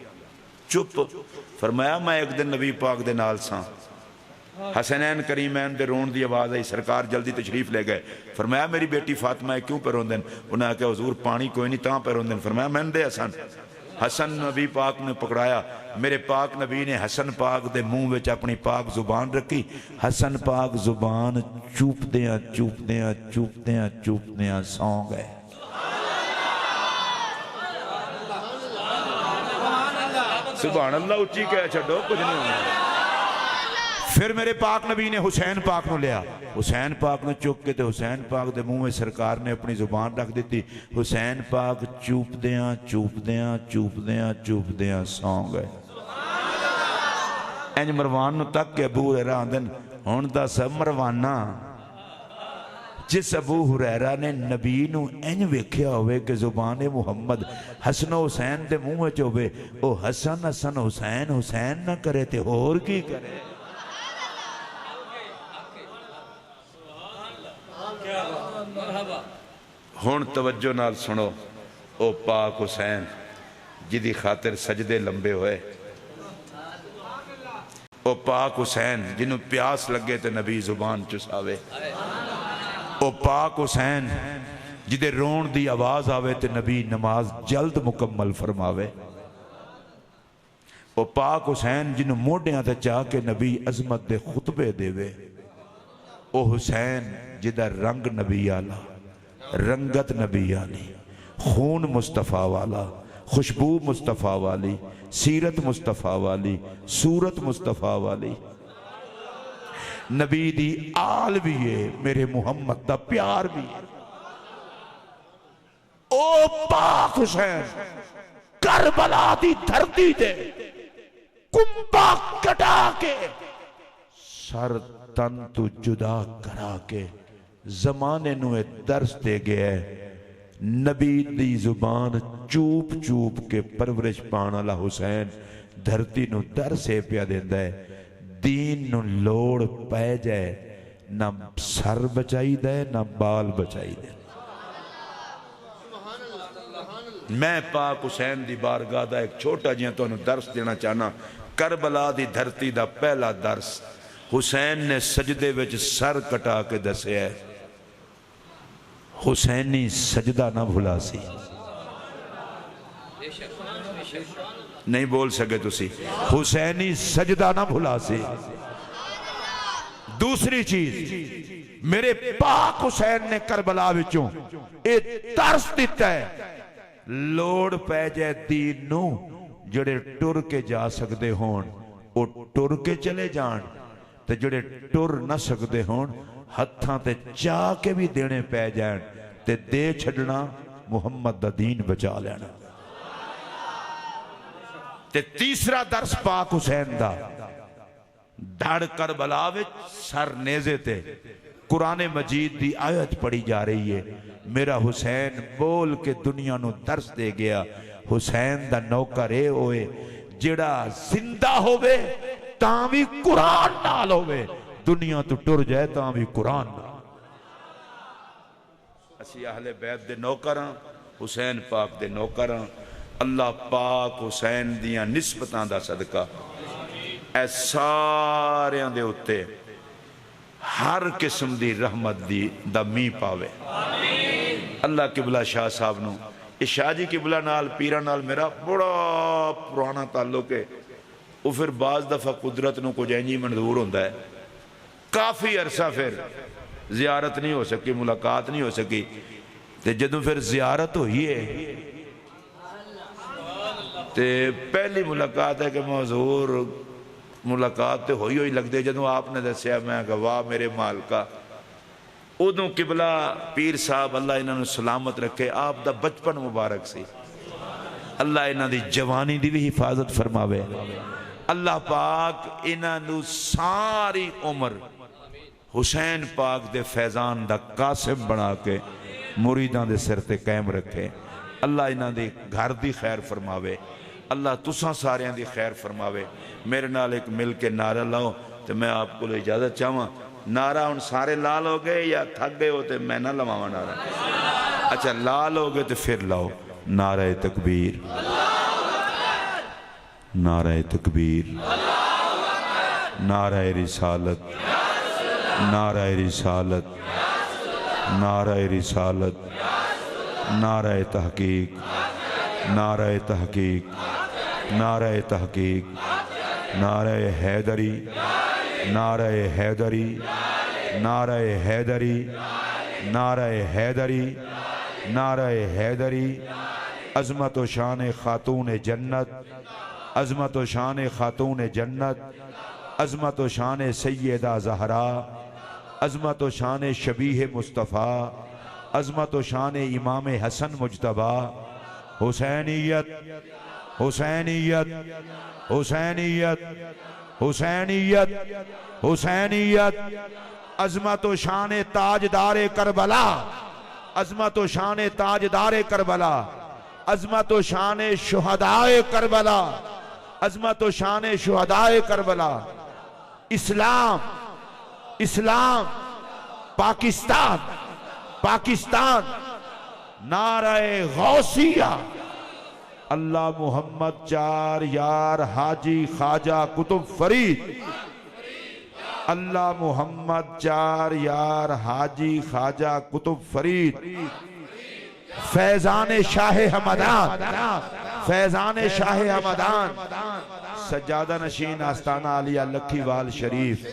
چپ فرمایا میں ایک دن نبی پاک دے نال ساں حسنین کریمین دے رون دی آواز آئی سرکار جلدی تشریف لے گئے فرمایا میری بیٹی فاطمہ کیوں پہ رون دن انہاں کہا حضور پانی کوئی نہیں تاں پہ رون دن فرمایا میں دے حسن حسن نبی پاک نے پکڑایا، میرے پاک نبی نے حسن پاک دے منہ وچ اپنی پاک زبان رکھی، حسن پاک زبان چوپدیاں چوپدیاں چوپدیاں چوپدیاں سو گئے۔ سبحان اللہ اچھی کہہ چھڑو، کچھ نہیں ہونا۔ پھر میرے پاک نبی نے حسین پاک نو لیا، حسین پاک نے چک کے تے حسین پاک دے منہ میں سرکار نے اپنی زبان رکھ دیتی، حسین پاک چوپدیاں چوپدیاں چوپدیاں چوپدیاں سو گئے۔ اینج مروان نو تک کہ ابو ہریرہ آندن ہون دا سب مروانہ جس ابو ہریرہ نے نبی نو اینج ویکھیا ہوئے کہ زبان محمد حسن و حسین دے منہ میں چوبے، او حسن حسن حسین حسین نہ کرے تے اور کی کرے۔ ہون توجہ نال سنو، او پاک حسین جدی خاطر سجدے لمبے ہوئے، او پاک حسین جنہوں پیاس لگے تے نبی زبان چساوے، او پاک حسین جدے رون دی آواز آوے تے نبی نماز جلد مکمل فرماوے، او پاک حسین جنہوں موڑیاں تے چاہ کے نبی عظمت دے خطبے دے وے، او حسین جدہ رنگ نبی آلہ، رنگت نبی آلی، خون مصطفیٰ والا، خوشبو مصطفیٰ والی، سیرت مصطفیٰ والی، صورت مصطفیٰ والی، نبی دی آل بھی ہے، میرے محمد دا پیار بھی ہے۔ او پاک حسین کربلا دی دھرتی دے کمبا کٹا کے سر تن تو جدا کرا کے زمانے نوے درس دے گیا ہے، نبی دی زبان چوپ چوپ کے پرورش پانا حسین دھرتی نو درسے پیا دیندہ ہے، دین نو لوڑ پہ جائے نہ سر بچائی دے نہ بال بچائی دے۔ میں پاک حسین دی بارگاہ دا ایک چھوٹا جیاں تو انہوں درس دینا چاہنا، کربلا دی دھرتی دا پہلا درس حسین نے سجدے وچ سر کٹا کے دسے ہے، حسینی سجدہ نہ بھلا سی، نہیں بول سکے تو سی، حسینی سجدہ نہ بھلا سی۔ دوسری چیز میرے پاک حسین نے کربلا وچوں ایک درس دیتا ہے، لوڑ پہ جائے دین نو جڑے ٹر کے جا سکتے ہون او ٹر کے چلے جان، تے جڑے ٹر نہ سکتے ہون ہتھاں تے چاہ کے بھی دینے پہ جائیں تے دے چھڑنا محمد دا دین بچا لینا۔ تے تیسرا درس پاک حسین دا دھڑ کربلا وچ سر نیزے تے قرآن مجید دی آیت پڑھی جا رہی ہے، میرا حسین بول کے دنیا نو درس دے گیا، حسین دا نوکر اے ہوئے جڑا زندہ ہوئے تاں بھی قرآن نال ہوئے، دنیا تو ٹر جائے تاں بھی قرآن نال۔ اسی اہل بیت دے نوکراں، حسین پاک دے نوکراں، اللہ پاک حسین دیاں نسبتاں دا صدقہ اے ساریاں دے اتے ہر قسم دی رحمت دی دا می پاوے۔ اللہ قبلہ شاہ صاحب نو، اس شاہ جی قبلہ نال پیرہ نال میرا بڑا پرانا تعلق ہے، وہ پھر بعض دفعہ قدرت نو کو جینجی منظور ہوندہ ہے، کافی عرصہ پھر زیارت نہیں ہو سکی، ملاقات نہیں ہو سکی، تے جدوں پھر زیارت ہوئی ہے تے پہلی ملاقات ہے کہ حضور ملاقات تے ہوئی لگ دے، جدوں آپ نے دسیا میں کہا واہ میرے مالکا، ادوں قبلہ پیر صاحب اللہ انہوں نے سلامت رکھے، آپ دا بچپن مبارک سی، اللہ انہوں دی جوانی دی بھی حفاظت فرماوے، اللہ پاک انہوں نے ساری عمر حسین پاک دے فیضان دا قاسم بنا کے مریدان دے سر تے قائم رکھے، اللہ انہوں دے گھر دی خیر فرماوے، اللہ تساں ساریاں دی خیر فرماوے۔ میرے نال ایک مل کے نعرہ لاؤ تو میں آپ کو اجازت چاہواں، نعرہ ان سارے لال ہو گئے یا تھک گئے ہوتے میں نہ لواں نعرہ؟ اچھا لال ہو گئے تو پھر لاؤ، نعرہ تکبیر، نعرہ تکبیر، نعرہ رسالت، نعرہ رسالت، نعرہ رسالت، نعرہ تحقیق، نعرہ تحقیق، نعرہ تحقیق، نعرہ حیدری، نعرہ حیدری، نعرہ حیدری، نعرہ حیدری، نعرہ حیدری۔ عظمت و شان خاتون جنت، عظمت و شان خاتون جنت، عظمت و شان سیدہ زہرا، عظمت و شان شبیہ مصطفیٰ، عظمت و شان امام حسن مجتبی۔ حسینیت، حسینیت، حسینیت، حسینیت، حسینیت۔ عظمت و شان تاجدار کربلا، عظمت و شان تاجدار کربلا، عظمت و شان شہدائے کربلا، عظمت و شان شہدائے کربلا۔ اسلام، اسلام، پاکستان، پاکستان۔ نعرہ غوثیہ۔ اللہ محمد چار یار حاجی خواجہ قطب فرید، اللہ محمد چار یار حاجی خواجہ قطب فرید۔ فیضان شاہ حمدان، فیضان شاہ حمدان۔ سجادہ نشین آستانہ علیہ لکھی وال شریف۔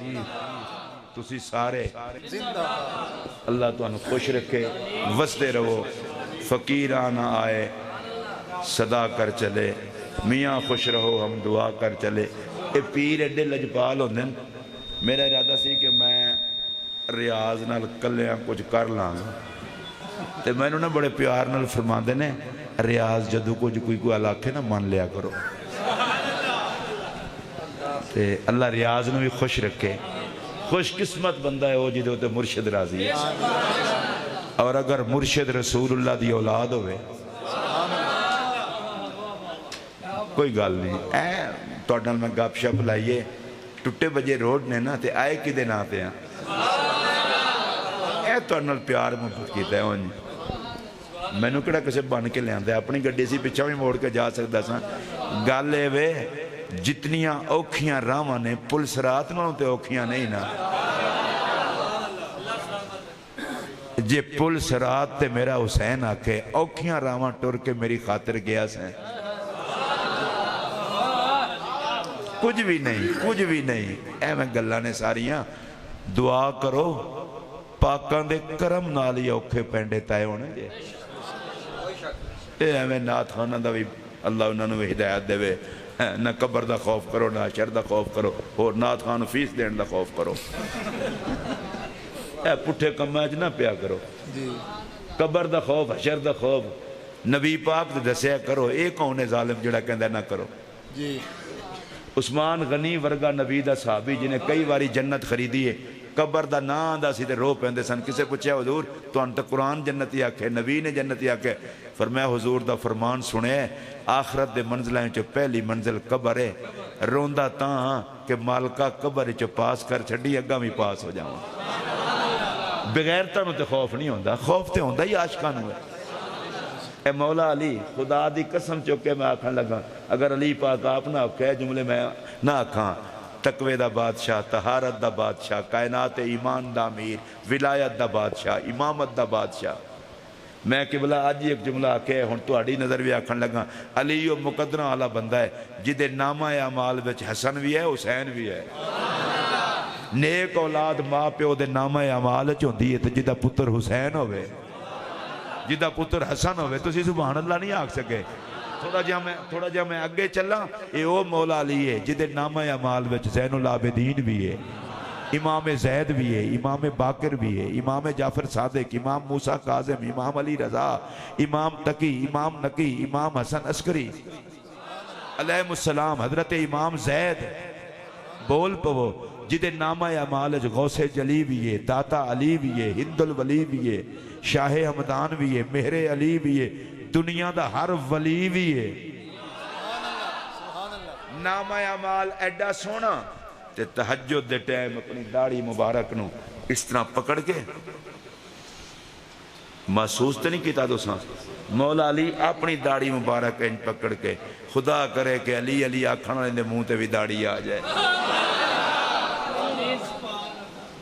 تسی سارے اللہ تو انہوں خوش رکھے، وستے رہو، فقیرانہ آئے صدا کر چلے، میاں خوش رہو ہم دعا کر چلے۔ اے پیر ایڈے لجپال ہوندے ہیں۔ میرا ارادہ سی کہ میں ریاض نال کلیاں کچھ کر لانگا، تے میں انہوں نے بڑے پیار نال فرماندے نے ریاض جدو کچھ کوئی علاقے نہ مان لیا کرو۔ تے اللہ ریاض نے بھی خوش رکھے۔ خوش قسمت بندہ ہے وہ جدے ہوتے مرشد راضی ہے، اور اگر مرشد رسول اللہ دی اولاد ہوئے کوئی گال نہیں۔ توڑنال میں گاپ شاپ لائیے، ٹوٹے بجے روڈ نے نا تے آئے کی دن آتے ہیں، توڑنال پیار محبت کیتا ہے ہوں۔ میں نے کڑا کسے بان کے لے آندے اپنی گڈی سی پچھا بھی موڑ کے جا سکتا سا۔ گالے وے جتنیاں اوکھیاں راواں نے پولیس رات نہ ہوتے اوکھیاں نہیں نا۔ جے پولیس رات تے میرا حسین آکے اوکھیاں راواں ٹور کے میری خاطر گیا سیں، کچھ بھی نہیں، کچھ بھی نہیں۔ اے میں گلہ نے ساریاں دعا کرو پاکان دے کرم نالی اوکھے پینڈے تائے ہونے جے۔ اے میں نات خانہ دا بھی اللہ انہوں نے ہدایت دے وے، نہ قبر دا خوف کرو نہ حشر دا خوف کرو، اور نات خانو فیس دین دا خوف کرو۔ اے پٹھے کماج نہ پیا کرو، قبر دا خوف حشر دا خوف نبی پاک دے دسیا کرو۔ ایک ہونے ظالم جڑا کہندہ نہ کرو۔ عثمان غنی ورگا نبی دا صحابی جنہیں کئی واری جنت خریدی ہے، قبر دا نا آندہ سی دے رو پہندے سن۔ کسے پوچھے حضور تو انتا قرآن جنتی آکھے، نبی نے جنتی آکھے؟ فرمایا حضور دا فرمان سنے، آخرت دے منزلیں چو پہلی منزل قبر ہے، روندہ تاں کہ مالکہ قبر چو پاس کر چھڑی اگا میں پاس ہو جاؤں۔ بغیر تانوں تے خوف نہیں ہوندہ، خوف تے ہوندہ ہی عاشقانوں ہے۔ اے مولا علی خدا دی قسم چوکے میں آکھاں لگا، اگر علی پاک آپ نہ کہے جملے میں نہ آکھاں، تقوی دا بادشاہ، طہارت دا بادشاہ، کائنات ایمان دا امیر، ولایت دا بادشاہ، امامت دا بادشاہ۔ میں قبلہ آج ایک جملہ آکھے ہون تو آڑی نظر بھی آکھاں لگا، علی و مقدرہ والا بندہ ہے جدے نامہ اعمال وچ حسن بھی ہے حسین بھی ہے۔ نیک اولاد ماں پیو دے نامہ اعمال چوندی ہے تو جدہ پتر حسین ہوئے، جدہ پتر حسن ہوئے تو اسی سبحان اللہ نہیں آکھ سکے۔ تھوڑا جا میں اگے چلا، اے او مولا علی ہے جدے نامہ اعمال وچ زین العابدین بھی ہے، امام زید بھی ہے، امام باقر بھی ہے، امام جعفر صادق، امام موسیٰ کاظم، امام علی رضا، امام تقی، امام نقی، امام حسن عسکری علیہ السلام، حضرت امام زید بول پو جدے نامہ اعمال غوث جلی بھی ہے، داتا علی بھی ہے، ہند الولی بھی ہے، شاہ حمدان بھی ہے، مہر علی بھی ہے، دنیا دا ہر ولی بھی ہے۔ نامہ اعمال ایڈا سونا تے تہجد دے ٹائم اپنی داڑھی مبارک نو اس طرح پکڑ کے محسوس تے نہیں کیتا دوساں، مولا علی اپنی داڑھی مبارک ان پکڑ کے خدا کرے کہ علی علی آکھاں والے دے منہ تے بھی داڑھی آ جائے،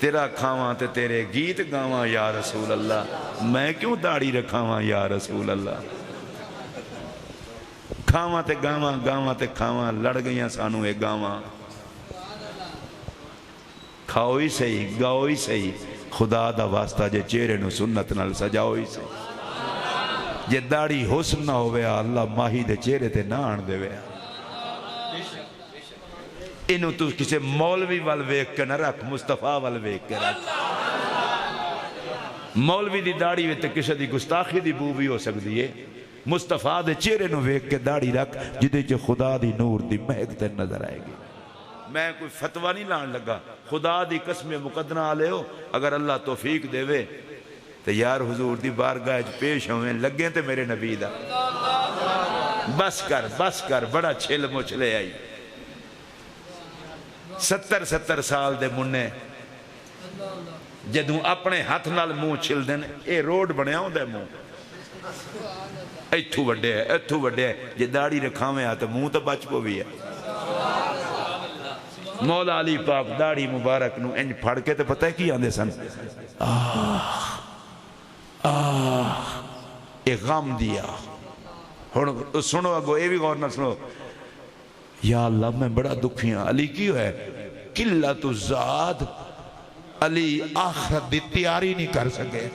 تیرا کھاواں تے تیرے گیت گاواں یا رسول اللہ، میں کیوں داڑھی رکھاواں یا رسول اللہ۔ کھاواں تے گاواں گاواں تے کھاواں لڑ گئیاں سانو اے گاواں کھاؤ ہی صحیح گاؤ ہی صحیح خدا دا واسطہ جے چہرے نو سنت نال سجاؤ ہی صحیح جے داڑھی حسن نہ ہوئے اللہ ماہی دے چہرے تے نہ آن دے وے انہوں تو کسے مولوی والویک کے نہ رکھ مصطفیٰ والویک کے رکھ مولوی دی داڑھی وے تے کسے دی گستاخی دی بو بھی ہو سکتی ہے مصطفیٰ دے چہرے نو ویک کے داڑھی رکھ جدے چے خدا دی نور دی مہک تے نظر آئے گی میں کوئی فتوہ نہیں لان لگا خدا دی قسم مقدنہ آلے ہو اگر اللہ توفیق دے وے تو یار حضور دی بارگاہ پیش ہوئے لگیں تے میرے نبی دا بس کر بڑا چھل مچھلے آئی 70 سال دے مننے جدوں اپنے ہاتھ نال منہ چھل دیں اے روڈ بنیا ہوں دے منہ ایتھو وڈے ہے جے داڑھی رکھاویں آتا منہ تو بچ کو بھی ہے مولا علی پاک داڑھی مبارک نو انج پھڑ کے تو پتہ ہے کی آندے سن ایک غم دیا سنو اگو اے بھی غور نہ سنو یا اللہ میں بڑا دکھیاں علی کیوں ہے قلت الزاد علی آخرت دی تیاری نہیں کر سکے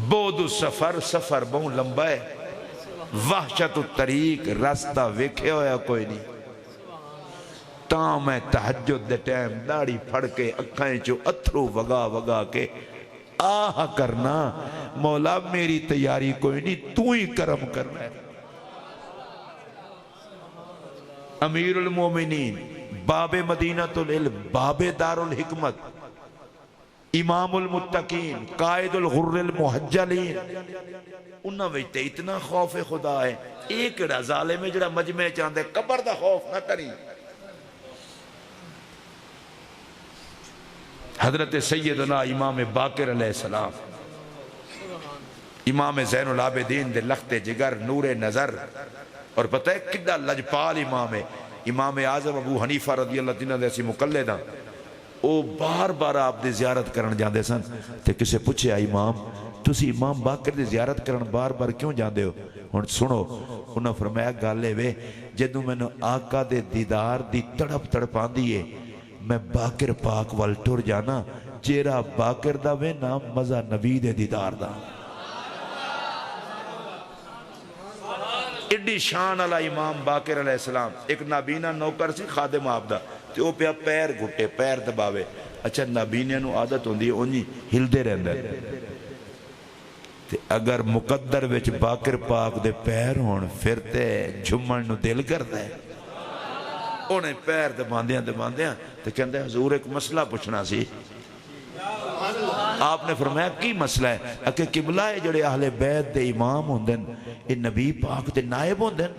بود سفر بہت لمبا ہے وحشت الطریق راستہ ویکھے ہویا کوئی نہیں تاں میں تہجد دے ٹائم داڑھی پھڑ کے اکھائیں چو اتھرو وگا کے آہ کرنا مولا میری تیاری کوئی نہیں تو ہی کرم کرنا ہے امیر المومنین باب مدینۃ العلم باب دار الحکمت امام المتقین قائد الغر المحجلین انہاں ویتے اتنا خوف خدا ہے ایک ظالم میں جڑا مجمع چاندے قبر دا خوف نہ کری حضرت سیدنا امام باقر علیہ السلام امام زین العابدین دے لخت جگر نور نظر اور پتہ ہے کدھا لجپال امام ہے امام اعظم ابو حنیفہ رضی اللہ عنہ دے سی مقلد ہیں او بار آپ دے زیارت کرن جاندے سن تے کسے پوچھے امام تسی امام باقر دے زیارت کرن بار کیوں جاندے ہو ہن سنو انہاں فرمایا گالے وے جدوں میں نے آقا دے دیدار دی تڑپ آندی ہے میں باقر پاک وال ٹر جانا چہرہ باقر دا وے نام مزہ نبی دے دیدار دا ایڈی شان علی امام باقر علیہ السلام ایک نابینا نوکر سی خادم آپ دا تے او پیا پیر گھٹے پیر دباوے اچھا نابینے نو عادت ہوندی انہی ہلدے رہندے تے اگر مقدر وچ باقر پاک دے پیر ہون پھر تے جھمن نو دل کردا ہے انہیں پیر دباندیاں تو کہندے حضور ایک مسئلہ پوچھنا سی آپ نے فرمایا کی مسئلہ ہے کہ قبلہ ہے جڑے اہل بیت دے امام ہوندن یہ نبی پاک دے نائب ہوندن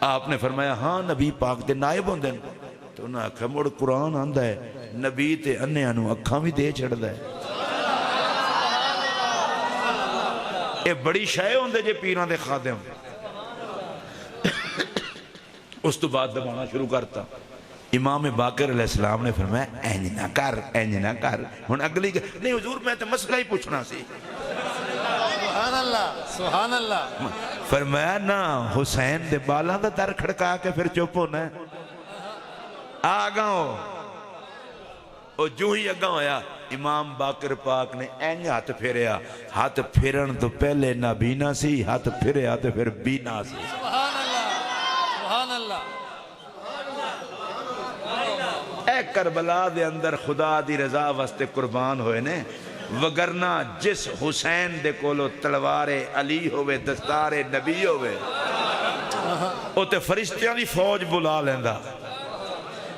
آپ نے فرمایا ہاں نبی پاک دے نائب ہوندن تو انہاں کہا مڑ قرآن آندہ ہے نبی تے انہوں اکھاں بھی دے چھڑ دا ہے یہ بڑی شائع ہوندے جے پیران دے خادم اس تو بعد دبانا شروع کرتا امام باقر علیہ السلام نے فرمایا اینج نہ کر ہن اگلی نہیں حضور میں تو مسئلہ ہی پوچھنا سی سبحان اللہ فرمایا نا حسین دے بالاں دا در کھڑکا کے پھر چپ ہونا ہے آگاؤں او جو ہی آگاؤں آیا امام باقر پاک نے اینج ہاتھ پھیریا ہاتھ پھیرن تو پہلے نہ بینا سی ہاتھ پھیریا تو پھر بینا سی سبحان اللہ اے کربلا دے اندر خدا دی رضا واسطے قربان ہوئے نے وگرنہ جس حسین دے کولو تلوار علی ہوئے دستار نبی ہوئے او تے فرشتیاں دی فوج بلا لیندا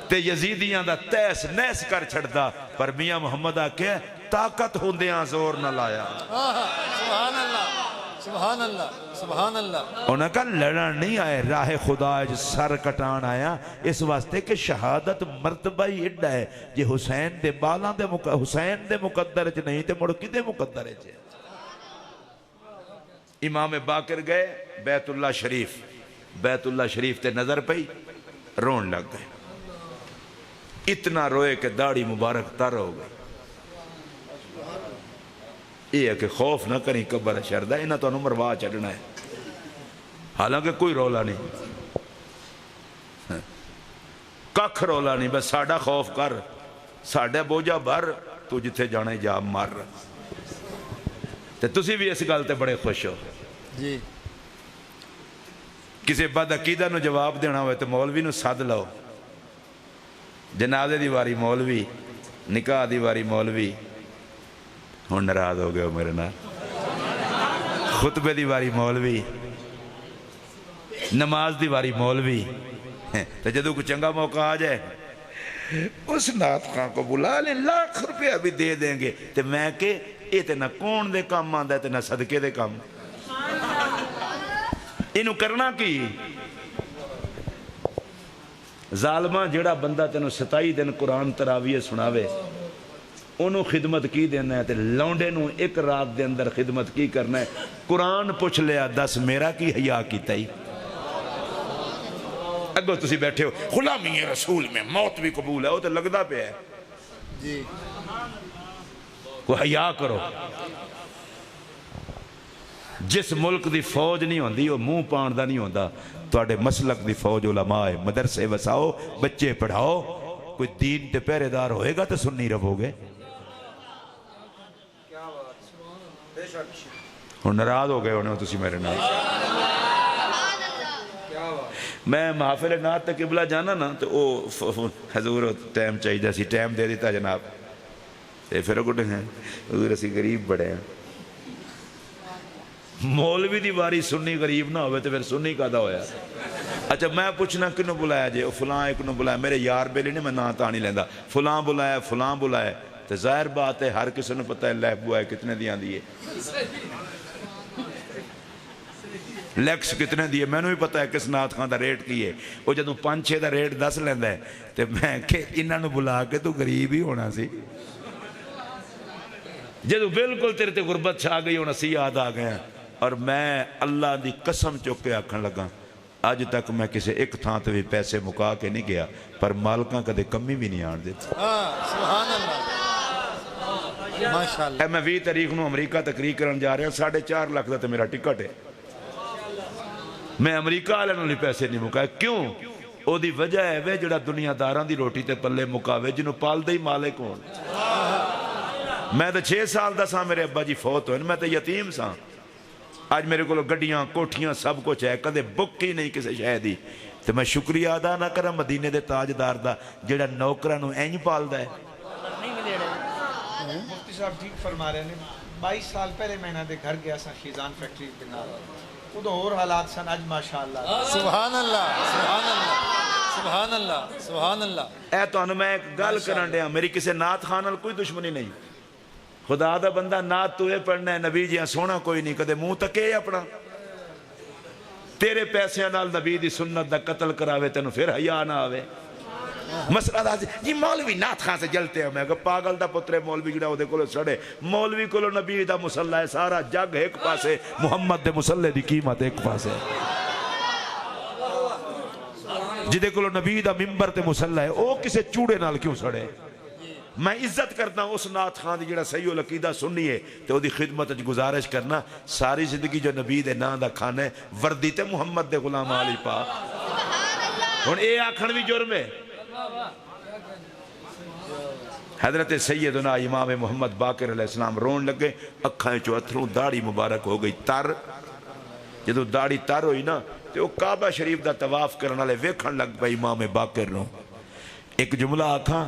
تے یزیدیاں دا تیس نیس کر چھڑدا پر میاں محمد آکے طاقت ہوندیاں زور نہ لایا سبحان اللہ سبحان اللہ سبحان اللہ انہاں کا لڑن نہیں آئے راہ خدا سر کٹان آیا اس واسطے کہ شہادت مرتبہ ہی اڈا ہے یہ حسین دے بالاں دے حسین دے مقدر چ نہیں تے مڑ کدے مقدر چ امام باقر گئے بیت اللہ شریف تے نظر پئی رون لگ گئے اتنا روئے کہ داڑھی مبارک تر ہو گئی یہ ہے کہ خوف نہ کریں قبر شردہ انہاں تو مروا چڑھنا ہے حالانکہ کوئی رولا نہیں ککھ رولا نہیں بس ساڈا خوف کر ساڈا بوجھا بھر تو جتھے جانا جا مر تے تسی بھی اس گل تے بڑے خوش ہو جی کسی بد عقیدہ نو جواب دینا ہوئے تو مولوی نو سد لو جنازے دی واری مولوی نکاح دی واری مولوی ہن ناراض ہو گئے ہو میرے نال خطبے دی واری مولوی نماز دی واری مولوی تو جدو کوئی چنگا موقع آ جائے اس نات خان کو بلا لیں لاکھ روپیہ بھی دے دیں گے تو میں کہ یہ تے نہ کون دے کام آندا ہے تے نہ صدقے دے کام انہوں کرنا کی ظالمہ جڑا بندہ تینوں 27 دن قرآن تراویح سناوے انہوں خدمت کی دینا ہے تے لونڈے نوں ایک رات دے اندر خدمت کی کرنا ہے قرآن پوچھ لیا دس میرا کی حیا کیتا ہی اگو تسی بیٹھے ہو غلامی رسول میں موت بھی قبول ہے وہ تو لگدا پہ ہے جی کوئی حیا کرو جس ملک دی فوج نہیں ہوندی وہ منہ پان دا نہیں ہوندا تواڈے مسلک دی فوج علماء ہے مدرسے وساؤ بچے پڑھاؤ کوئی دین تے پہرے دار ہوئے گا تو سنی رہو گے ہن ناراض ہو گئے ہونے تسی میرے نال میں محافل نات تک قبلہ جانا نا تو او حضور ٹائم چاہیے جیسی ٹائم دے دیتا جناب تے پھر گڈ ہیں حضور اسی غریب بڑے ہیں مولوی دی واری سنی غریب نہ ہوئے تو پھر سنی کادا ہویا اچھا میں پوچھنا کنوں بلایا جے فلاں ایک نو بلایا میرے یار بیلی نہیں میں نا تانی لیندہ فلاں بلایا تو ظاہر بات ہے ہر کسی نے پتہ ہے لہبو ہے کتنے دیاں دیئے لیکس کتنے دیئے میں نے بھی پتہ ہے کس نات خان دا ریٹ کی ہے وہ جدوں 5-6 دا ریٹ 10 لیندہ ہے تو میں کہ انہاں نو بلا کے تو غریب ہی ہونا سی جدوں بالکل تیرے تے غربت چھا گئی ہونا سی یاد آ گیا اور میں اللہ دی قسم چکے آکھن لگا آج تک میں کسی ایک تھان تے بھی پیسے مکا کے نہیں گیا پر مالکاں کدے کمی بھی نہیں آن دیتا سبحان اللہ ماشاءاللہ میں 20 تاریخ نو امریکہ تقریر کرن جا رہا ہوں 4.5 لاکھ دا تے میرا ٹکٹ ہے میں امریکہ والے نوں نہیں پیسے نہیں مکائے کیوں او دی وجہ ہے وے جڑا دنیا داراں دی روٹی تے پلے مکاوے جنوں پال دے ہی مالک ہون میں تو 6 سال دا سا میرے ابا جی فوت ہوئے میں تو یتیم سا آج میرے کو گڈیاں کوٹھیاں سب کچھ ہے کدے بک ہی نہیں کسی شے دی تو میں شکریہ ادا نہ کرا مدینے دے تاجدار دا جڑا نوکراں نوں اینج پالدا ہے مفتی صاحب ٹھیک فرما رہے ہیں 22 سال پہلے میں دے گھر گیا سا خیزان فیکٹری کے نال ادو اور حالات سن اج ماشاءاللہ سبحان اللہ سبحان اللہ سبحان اللہ سبحان اللہ اے تو میں ایک گل کرن دیا میری کسی نات خان نال کوئی دشمنی نہیں خدا دا بندہ نات تو اے پڑھنا ہے نبی جیاں سونا کوئی نہیں کدے منہ تکے اپنا تیرے پیسے نال نبی دی سنت دا قتل کراوے تینوں پھر حیا نہ آوے مسئلہ دا جی مولوی نات خان سے جلتے ہیں میں کہ پاگل دا پترے مولوی جڑا ہو دے کولو سڑے مولوی کولو نبی دا مسلح ہے سارا جگ ایک پاسے محمد دے مسلح دی قیمت ایک پاسے جدے کولو نبی دا ممبر تے مسلح ہے او کسے چوڑے نال کیوں سڑے میں عزت کرنا اس نات خان دی جڑا صحیح العقیدہ سننی ہے تو دی خدمت گزارش کرنا ساری زندگی جو نبی دے نا دا کھانا ہے وردی تے محمد دے غلام علی پاک ہن اے آکھن بھی جرم ہے حضرت سیدنا امام محمد باقر علیہ السلام رون لگے اکھائیں چو اتھروں داڑھی مبارک ہو گئی تر جدو داڑھی تر ہوئی نا تو وہ کعبہ شریف دا طواف کرنا لے ویکھن لگ پہ امام باقر نو ایک جملہ آکھاں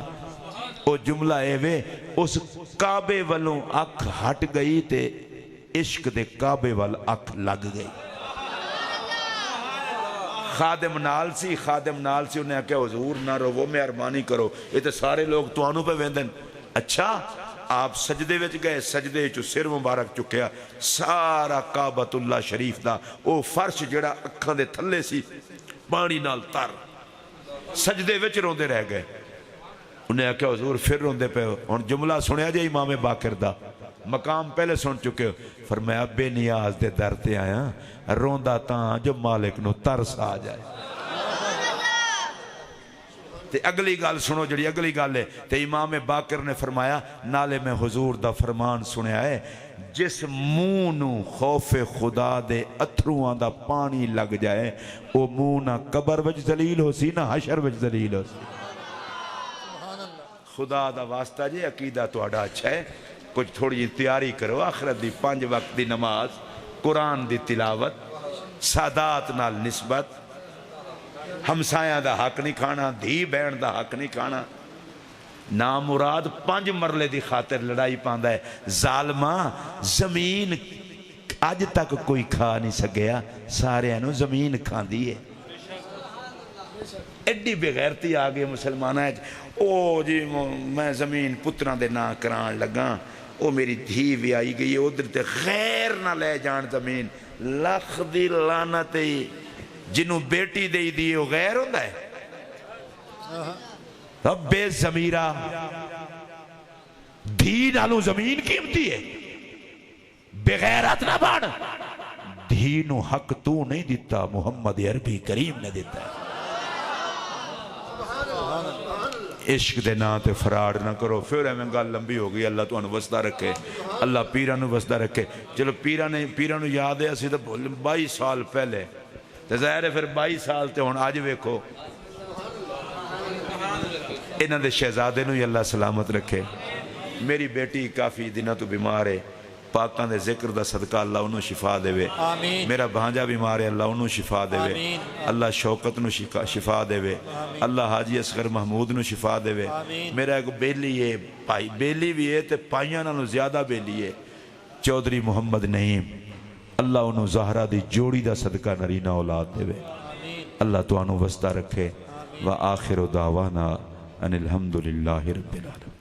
وہ جملہ اے وے اس کعبے والوں اکھ ہٹ گئی تے عشق دے کعبے وال اکھ لگ گئی خادم نال سی انہیں کہا حضور نہ رو وہ مہربانی کرو یہ تو سارے لوگ توانوں پہ ویندن اچھا آپ سجدے وچ گئے سجدے چو سر مبارک چکیا سارا کعبۃ اللہ شریف دا او فرش جڑا اکھاں دے تھلے سی پانی نال تر سجدے وچ روندے رہ گئے انہیں کہا حضور پھر روندے پہ ہن جملہ سنیا جائے امام باقر دا مقام پہلے سن چکے ہو فرمایا بے نیاز دے در تے آیا روندا تاں جو مالک نو ترس آ جائے تے اگلی گل سنو جڑی اگلی گل ہے تے امام باقر نے فرمایا نالے میں حضور دا فرمان سنیا ہے جس منہ نو خوف خدا دے اتھرواں دا پانی لگ جائے او منہ نہ قبر وچ ذلیل ہو سی نہ حشر وچ ذلیل ہو سی خدا دا واسطہ جی عقیدہ تہاڈا اچھا ہے کچھ تھوڑی جی تیاری کرو آخرت دی 5 وقت دی نماز قرآن دی تلاوت سادات نال نسبت ہمسایاں دا حق نہیں کھانا دھی بہن دا حق نہیں کھانا نامراد 5 مرلے دی خاطر لڑائی پاندا ہے ظالمہ زمین اج تک کوئی کھا نہیں سکیا سارے انہوں زمین کھاندی ہے ایڈی بغیرتی آگے مسلمانہ ہے او جی میں زمین پتران دے نا کران لگا او میری دھی بھی آئی گئی ہے ادھر تے غیر نہ لے جان زمین لکھ دی لعنت جنہوں بیٹی دے دی وہ غیر ہوتا ہے رب زمیرہ دھی نالوں زمین قیمتی ہے بغیرت نہ بان دھی نو حق تو نہیں دیتا محمد عربی کریم نے دیتا ہے عشق دے نا تے فراڈ نہ کرو پھر میں گل لمبی ہو گئی اللہ تو انہوں وسدہ رکھے اللہ پیرانو وسدہ رکھے چلو پیرانو یاد ہے اسی تو 22 سال پہلے تو ظاہر ہے پھر 22 سال تے ہون آج ویکھو انہاں دے شہزادے نو اللہ سلامت رکھے میری بیٹی کافی دنوں تو بیمار ہے پاکان دے ذکر دا صدقہ اللہ انہوں شفا دے وے میرا بھانجا بیمار ہے اللہ انہوں شفا دے وے اللہ شوکت نو شفا دے وے اللہ حاجی اصغر محمود نو شفا دے وے میرا ایک بیلی ہے پائی بیلی بھی ہے تے پائیاں نو زیادہ بیلی ہے چودھری محمد نعیم اللہ انہوں زہرہ دی جوڑی دا صدقہ نرینہ اولاد دے وے اللہ تو انہوں وسطہ رکھے وآخر دعوانا ان الحمدللہ رب العالمین